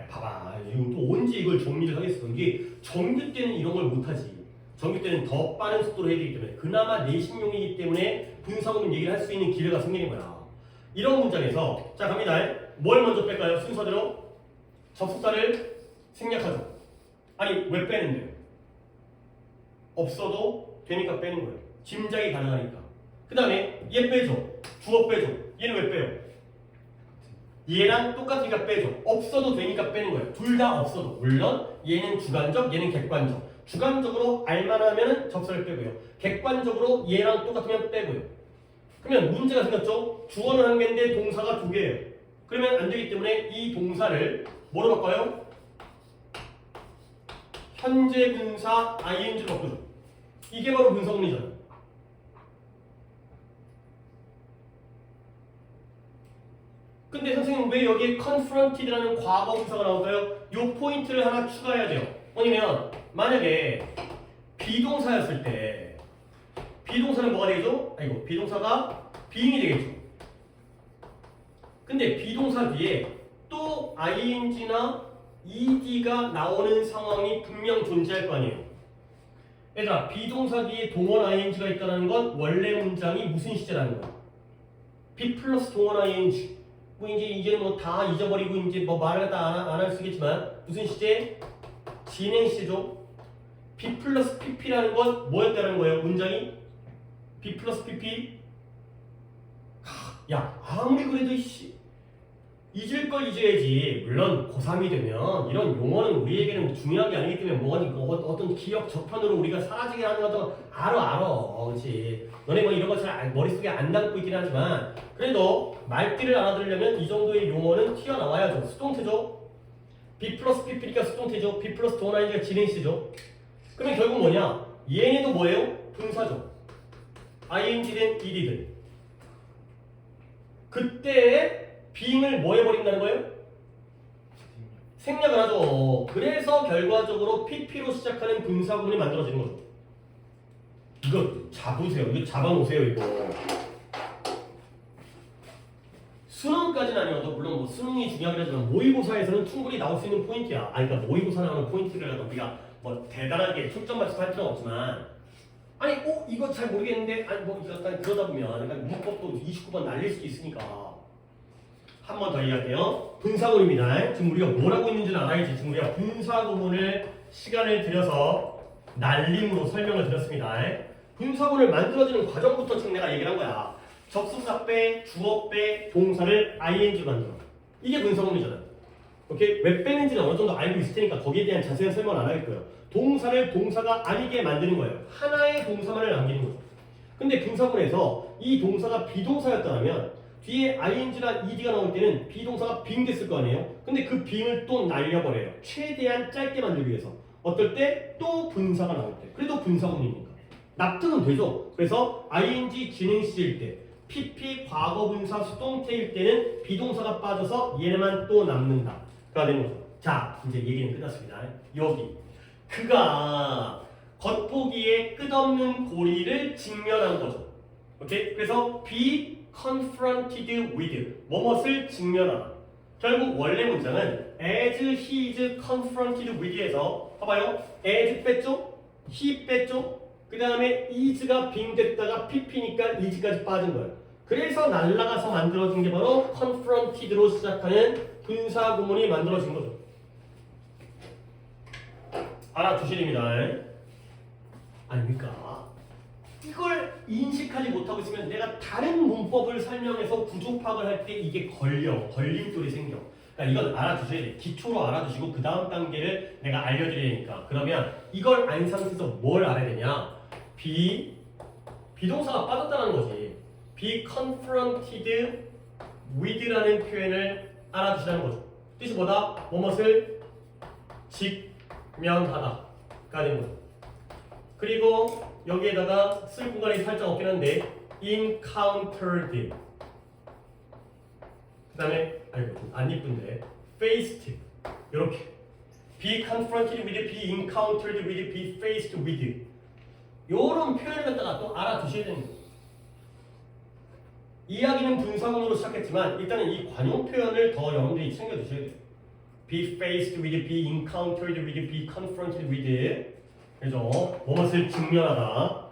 야, 봐봐. 이거 또 언제 이걸 정리를 하겠어. 이게 정규 때는 이런 걸 못하지. 정규 때는 더 빠른 속도로 해야 되기 때문에 그나마 내신용이기 때문에 분사구문 얘기를 할 수 있는 기회가 생기는 거야. 이런 문장에서 자 갑니다. 뭘 먼저 뺄까요? 순서대로 접속사를 생략하죠. 아니 왜 빼는데요? 없어도 되니까 빼는 거예요. 짐작이 가능하니까. 그 다음에 얘 빼죠. 주어 빼죠. 얘는 왜 빼요? 얘랑 똑같으니까 빼죠. 없어도 되니까 빼는 거예요. 둘 다 없어도. 물론 얘는 주관적, 얘는 객관적. 주관적으로 알만하면 접사를 빼고요. 객관적으로 얘랑 똑같으면 빼고요. 그러면 문제가 생겼죠? 주어는 한 개인데 동사가 두 개예요. 그러면 안 되기 때문에 이 동사를 뭐로 바꿔요? 현재 분사 ing로 바꾸죠. 이게 바로 분사구문이잖아요. 근데 선생님 왜 여기에 confronted라는 과거 분사가 나올까요? 이 포인트를 하나 추가해야 돼요. 뭐냐면 만약에 비동사였을 때 비동사는 뭐가 되겠죠? 아이고 비동사가 being이 되겠죠. 근데 비동사 뒤에 또 ing나 ed가 나오는 상황이 분명 존재할 거 아니에요. 얘들아, 비동사 뒤에 동원 ing가 있다는 건 원래 문장이 무슨 시제라는 거야? be 플러스 동원 ing. 뭐 이제는 뭐 다 잊어버리고 이제 뭐 말을 다 안 할 수 있겠지만 무슨 시제? 진행 시제죠. be 플러스 pp라는 건 뭐였다는 거예요? 문장이 be 플러스 pp. 야, 아무리 그래도 잊을 걸 잊어야지. 물론 고3이 되면 이런 용어는 우리에게는 중요한 게 아니기 때문에 어떤 기억 저편으로 우리가 사라지게 하는 것도 알아. 그렇지. 너네 뭐 이런 거 잘 머릿속에 안 담고 있긴 하지만 그래도 말귀를 알아들으려면 이 정도의 용어는 튀어나와야죠. 수동태죠. be 플러스 pp니까 수동태죠. be 플러스 동원이니까 진행시죠. 그러면 결국 뭐냐? 얘네도 뭐예요? 분사죠. ing 된 ed든. 그때 being을 뭐 해버린다는 거예요? 생략을 하죠. 그래서 결과적으로 pp로 시작하는 분사구문이 만들어지는 거죠. 이거 잡으세요. 이거 잡아놓으세요. 이거. 수능까지는 아니어도 물론 뭐 수능이 중요하긴 하지만 모의고사에서는 충분히 나올 수 있는 포인트야. 그러니까 모의고사 나오는 포인트를 우리가 뭐 대단하게 초점 맞춰서 할 필요는 없지만 아니 이거 잘 모르겠는데 아니 뭐 약간 그러다 보면 그러니까 문법도 29번 날릴 수도 있으니까 한 번 더 이야기해요. 분사구문입니다. 지금 우리가 뭘 하고 있는지는 알아야지. 지금 우리가 분사구문을 시간을 들여서 날림으로 설명을 드렸습니다. 분사구문을 만들어지는 과정부터 지금 내가 얘기를 한 거야. 접속사 빼, 주어 빼, 동사를 ing로 만들어. 이게 분사구문이잖아. 오케이? 왜 빼는지는 어느 정도 알고 있을 테니까 거기에 대한 자세한 설명은 안 하겠고요. 동사를 동사가 아니게 만드는 거예요. 하나의 동사만을 남기는 거죠. 근데 분사구문에서 이 동사가 비동사였다면 뒤에 ing나 ed가 나올 때는 비동사가 being 됐을 거 아니에요? 근데 그 being을 또 날려버려요. 최대한 짧게 만들기 위해서. 어떨 때? 또 분사가 나올 때. 그래도 분사구문이니까. 납득은 되죠? 그래서 ing 진행시일 때, pp 과거분사 수동태일 때는 비동사가 빠져서 얘만 또 남는다. 가 되는 거죠. 자, 이제 얘기는 끝났습니다. 여기. 그가 겉보기에 끝없는 고리를 직면한 거죠. 오케이? 그래서 be confronted with 뭐뭇을 직면하다. 결국 원래 문장은 as he is confronted with에서 봐봐요. as 뺐죠? he 뺐죠? 그 다음에 is가 being 됐다가 pp니까 is까지 빠진 거예요. 그래서 날아가서 만들어진 게 바로 confronted로 시작하는 분사구문이 만들어진 거죠. 알아두셔야 됩니다. 아닙니까? 이걸 인식하지 못하고 있으면 내가 다른 문법을 설명해서 구조 파악을 할 때 이게 걸림돌이 생겨. 그러니까 이건 알아두셔야 돼. 기초로 알아두시고 그 다음 단계를 내가 알려드려야 되니까. 그러면 이걸 안 상태에서 뭘 알아야 되냐? 비동사가 빠졌다는 거지. be confronted with라는 표현을 알아두시라는 거죠. 뜻이 뭐다? 뭐뭇을 직면하다가 되는 거죠. 그리고 여기에다가 쓸 공간이 살짝 없긴 한데 encountered 그 다음에 아이고 좀 안 이쁜데 faced 이렇게 be confronted with, be encountered with, be faced with 요런 표현을 갖다가 또 알아두셔야 되는 거예요. 이야기는 분사구문으로 시작했지만 일단은 이 관용 표현을 더 여러분들이 챙겨두셔야 돼요. be faced with, be encountered with, be confronted with 그죠? 무엇을 직면하다.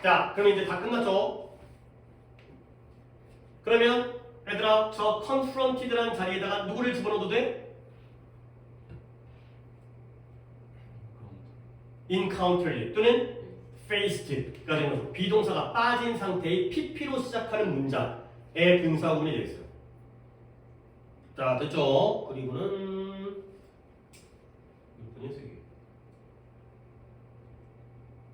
자, 그럼 이제 다 끝났죠? 그러면 얘들아, 저 confronted라는 자리에다가 누구를 집어넣어도 돼? encountered 또는 faced가 되는 거죠. 비동사가 빠진 상태의 pp로 시작하는 문장의 분사구문이 되겠어요. 자, 됐죠? 그리고는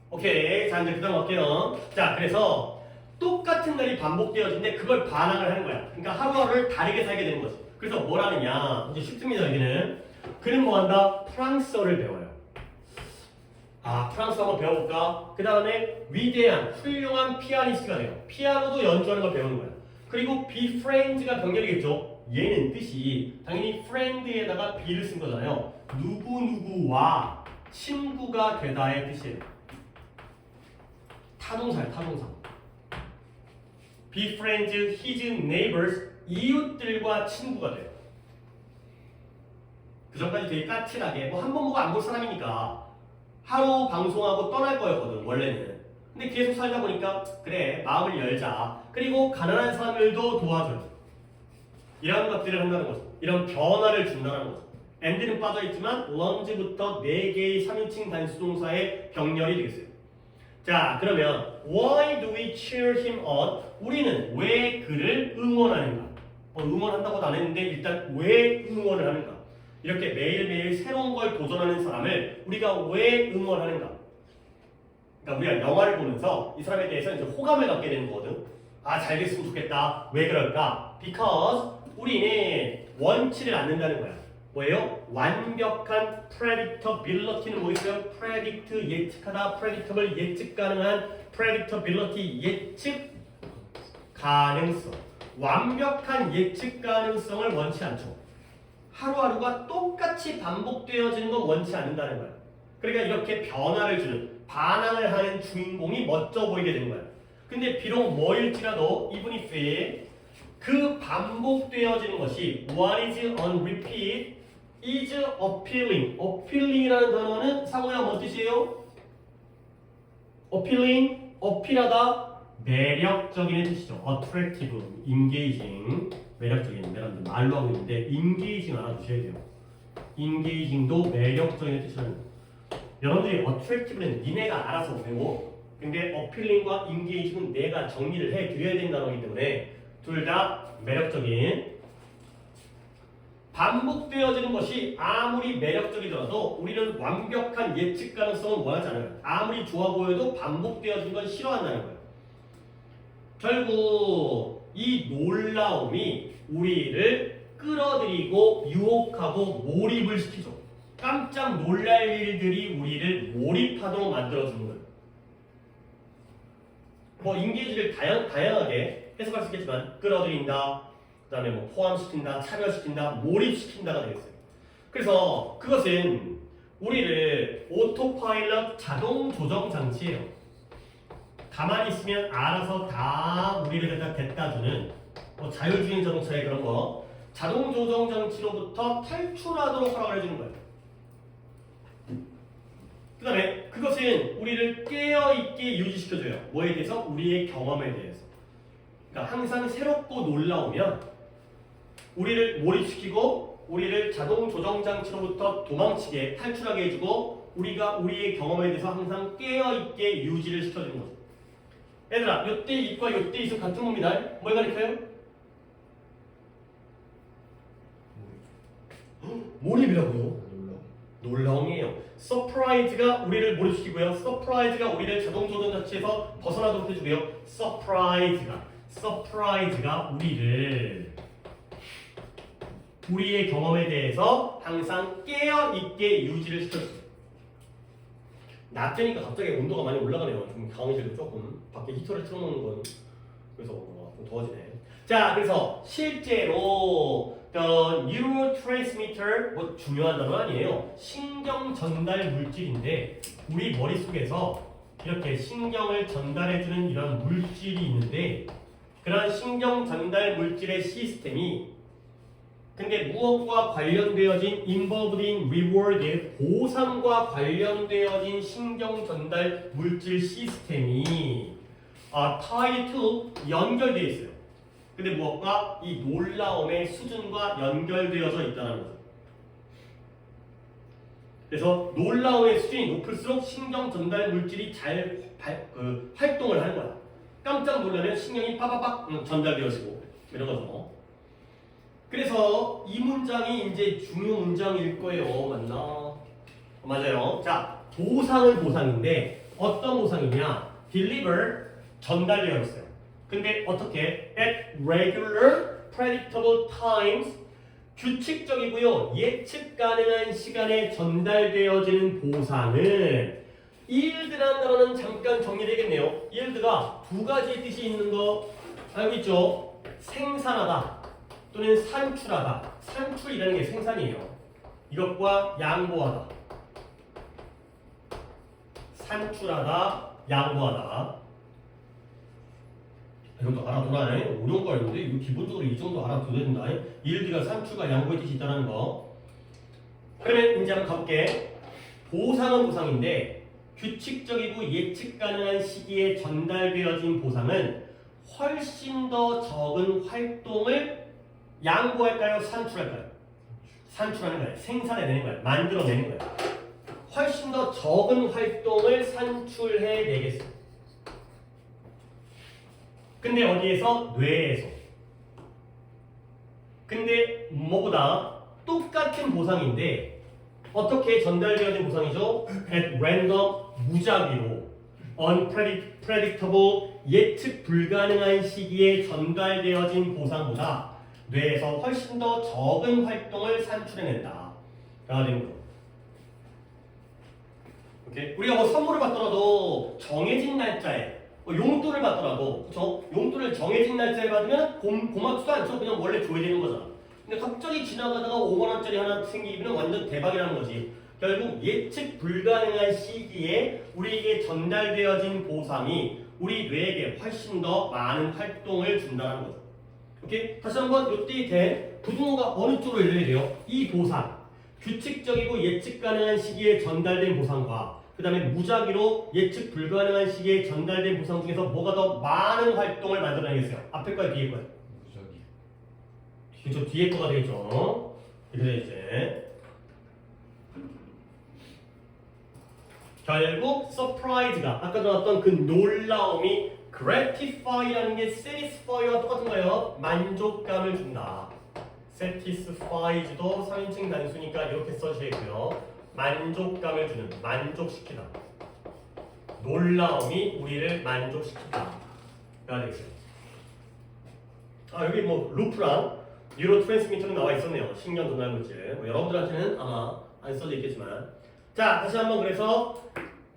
오케이. 자, 이제 그 다음 갈게요. 자, 그래서 똑같은 날이 반복되어지는데 그걸 반항을 하는 거야. 그러니까 하루하루를 다르게 살게 되는 거지. 그래서 뭘 하느냐. 이제 쉽습니다, 여기는. 그는 뭐 한다? 프랑스어를 배워요. 아, 프랑스어 한번 배워볼까? 그 다음에 위대한, 훌륭한 피아니스트가 돼요. 피아노도 연주하는 걸 배우는 거야. 그리고 be friends가 병렬이겠죠. 얘는 뜻이 당연히 friend에다가 be를 쓴 거잖아요. 누구누구와 친구가 되다의 뜻이에요. 타동사예요, 타동사. be friends, his neighbors, 이웃들과 친구가 돼요. 그 전까지 되게 까칠하게 뭐 한 번 보고 안 볼 사람이니까 하루 방송하고 떠날 거였거든 원래는. 근데 계속 살다 보니까 그래 마음을 열자. 그리고 가난한 사람들도 도와줘. 이런 것들을 한다는 거죠. 이런 변화를 준다는 거죠. and는 빠져있지만 lunge부터 4개의 3인칭 단수동사의 병렬이 되겠어요. 자 그러면 why do we cheer him on? 우리는 왜 그를 응원하는가? 응원한다고도 안 했는데 일단 왜 응원을 하는가? 이렇게 매일매일 새로운 걸 도전하는 사람을 우리가 왜 응원하는가? 그러니까 우리가 영화를 보면서 이 사람에 대해서 이제 호감을 갖게 되는 거거든. 아, 잘 됐으면 좋겠다. 왜 그럴까? Because 우리는 원치를 않는다는 거야. 뭐예요? 완벽한 predictability는 뭐 있어요? predict 예측하다, predictable 예측 가능한, predictability 예측 가능성. 완벽한 예측 가능성을 원치 않죠. 하루하루가 똑같이 반복되어지는 건 원치 않는다는 거야. 그러니까 이렇게 변화를 주는, 반항을 하는 주인공이 멋져 보이게 되는 거야. 근데 비록 뭐일지라도 even if 그 반복되어지는 것이 what is on repeat is appealing. appealing이라는 단어는 상호야 뭔 뜻이에요? appealing, 어필하다, 매력적인 뜻이죠. attractive, engaging, 매력적인. 내가 말로 하고 있는데 engaging 알아두셔야 돼요. engaging도 매력적인 뜻이라는 거예요. 여러분들이 attractive는 니네가 알아서 배워. 근데 appealing과 engaging은 내가 정리를 해드려야 되는 단어이기 때문에 둘 다 매력적인. 반복되어지는 것이 아무리 매력적이더라도 우리는 완벽한 예측 가능성을 원하지 않아요. 아무리 좋아 보여도 반복되어지는 건 싫어한다는 거예요. 결국 이 놀라움이 우리를 끌어들이고 유혹하고 몰입을 시키죠. 깜짝 놀랄 일들이 우리를 몰입하도록 만들어주는 거예요. 뭐 인게이지를 다양하게 해석할 수 있겠지만 끌어들인다, 그 다음에 뭐 포함시킨다, 차별시킨다, 몰입시킨다가 되겠어요. 그래서 그것은 우리를 오토파일럿 자동 조정 장치예요. 가만히 있으면 알아서 다 우리를 갖다 주는 뭐 자율주행 자동차의 그런 거 자동 조정 장치로부터 탈출하도록 허락을 해주는 거예요. 그 다음에 그것은 우리를 깨어있게 유지시켜줘요. 뭐에 대해서? 우리의 경험에 대해서. 그러니까 항상 새롭고 놀라우면 우리를 몰입시키고 우리를 자동 조정 장치로부터 도망치게 탈출하게 해주고 우리가 우리의 경험에 대해서 항상 깨어있게 유지를 시켜주는 거죠. 얘들아, 요때 it과 요때 it은 같은 겁니다. 뭘 가리켜요? 몰입이라고요? 놀라움이에요. 서프라이즈가 우리를 몰입시키고요. 서프라이즈가 우리를 자동 조정 장치에서 벗어나도록 해주고요. 서프라이즈가 우리의 경험에 대해서 항상 깨어있게 유지를 시켜줍니다. 낮되니까 갑자기 온도가 많이 올라가네요. 좀 강의실도 조금 밖에 히터를 틀어놓는 건 그래서 좀 더워지네. 자, 그래서 실제로 neurotransmitter 뭐 중요한 단어 아니에요. 신경 전달 물질인데 우리 머릿속에서 이렇게 신경을 전달해주는 이런 물질이 있는데 그런 신경 전달 물질의 시스템이 근데 무엇과 관련되어진 involved in reward 보상과 관련되어진 신경 전달 물질 시스템이 tied to 연결되어 있어요. 근데 무엇과? 이 놀라움의 수준과 연결되어져 있다는 거죠. 그래서 놀라움의 수준이 높을수록 신경 전달 물질이 잘 활동을 하는 거야. 깜짝 놀라면 신경이 빠바박 전달되어지고 이런 거죠. 그래서 이 문장이 이제 중요 문장일 거예요. 맞나? 맞아요. 자, 보상인데 어떤 보상이냐? deliver 전달되어 있어요. 근데 어떻게? at regular, predictable times 규칙적이고요. 예측 가능한 시간에 전달되어지는 보상은 yield라는 단어는 잠깐 정리되겠네요. yield가 두 가지 뜻이 있는 거 알고 있죠? 생산하다 또는 산출하다. 산출이라는 게 생산이에요. 이것과 양보하다. 산출하다, 양보하다. 이것도 알아둬라. 어려운 거 알는데 이거 기본적으로 이 정도 알아둬야 된다. yield가 산출과 양보의 뜻이 있다는 거. 그러면 이제 한번 가볼게. 보상은 보상인데 규칙적이고 예측 가능한 시기에 전달되어진 보상은 훨씬 더 적은 활동을 양보할까요? 산출할까요? 산출하는 거예요. 생산해내는 거예요. 만들어내는 거예요. 훨씬 더 적은 활동을 산출해내겠어요. 근데 어디에서? 뇌에서. 근데 뭐보다 똑같은 보상인데 어떻게 전달되어진 보상이죠? At random, 무작위로 unpredictable, 예측 불가능한 시기에 전달되어진 보상보다 뇌에서 훨씬 더 적은 활동을 산출해낸다. 라는 거죠. 오케이? 우리가 뭐 선물을 받더라도 정해진 날짜에 용돈을 받더라도 그쵸? 용돈을 정해진 날짜에 받으면 고맙지도 않죠. 그냥 원래 줘야 되는 거잖아. 근데 갑자기 지나가다가 5만원짜리 하나 생기면 완전 대박이라는 거지. 결국 예측 불가능한 시기에 우리에게 전달되어진 보상이 우리 뇌에게 훨씬 더 많은 활동을 준다는 거죠. 오케이? 다시 한번 이때 된 부등호가 어느 쪽으로 열려야 돼요? 이 보상, 규칙적이고 예측 가능한 시기에 전달된 보상과 그 다음에 무작위로 예측 불가능한 시기에 전달된 보상 중에서 뭐가 더 많은 활동을 만들어내겠어요? 앞에 거야, 뒤에 거야? 무작위. 그렇죠, 뒤에 거가 되겠죠. 그래서 이제 결국 surprise가 아까 나왔던 그 놀라움이 gratify라는 게 satisfy와 똑같은 거예요. 만족감을 준다. satisfies도 3인칭 단수니까 이렇게 써주시고요. 만족감을 주는, 만족시키다. 놀라움이 우리를 만족시키다. 가 되겠어요. 여기 뭐 루프랑 뉴로 트랜스미터는 나와 있었네요. 신경 전달물질. 여러분들한테는 아마 안 써져 있겠지만. 자, 다시 한번 그래서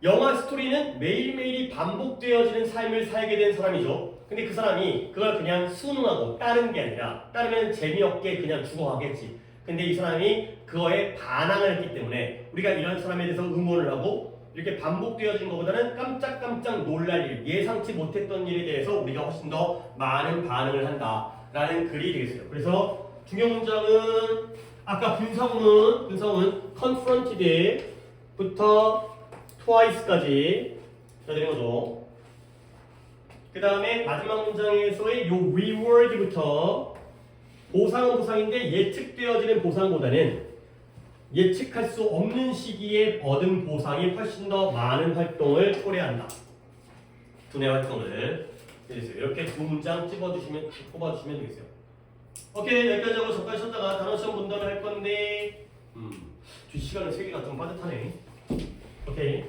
영화 스토리는 매일매일이 반복되어지는 삶을 살게 된 사람이죠. 근데 그 사람이 그걸 그냥 순응하고 따른 게 아니라 따르면 재미없게 그냥 죽어가겠지. 근데 이 사람이 그거에 반항을 했기 때문에 우리가 이런 사람에 대해서 응원을 하고 이렇게 반복되어지는 것보다는 깜짝깜짝 놀랄 일, 예상치 못했던 일에 대해서 우리가 훨씬 더 많은 반응을 한다라는 글이 되겠어요. 그래서 중요 문장은 아까 분사구문 confronted부터 twice까지 써드린 거죠. 그 다음에 마지막 문장에서의 요 reward부터 보상은 보상인데 예측되어지는 보상보다는 예측할 수 없는 시기에 얻은 보상이 훨씬 더 많은 활동을 초래한다. 두뇌 활동을 이렇게 두 문장 뽑아주시면 되겠어요. 오케이, 여기까지 하고 잠깐 쉬었다가 단어 시험 본다면 할 건데 뒷시간에 3개가 좀 빠듯하네. 오케이.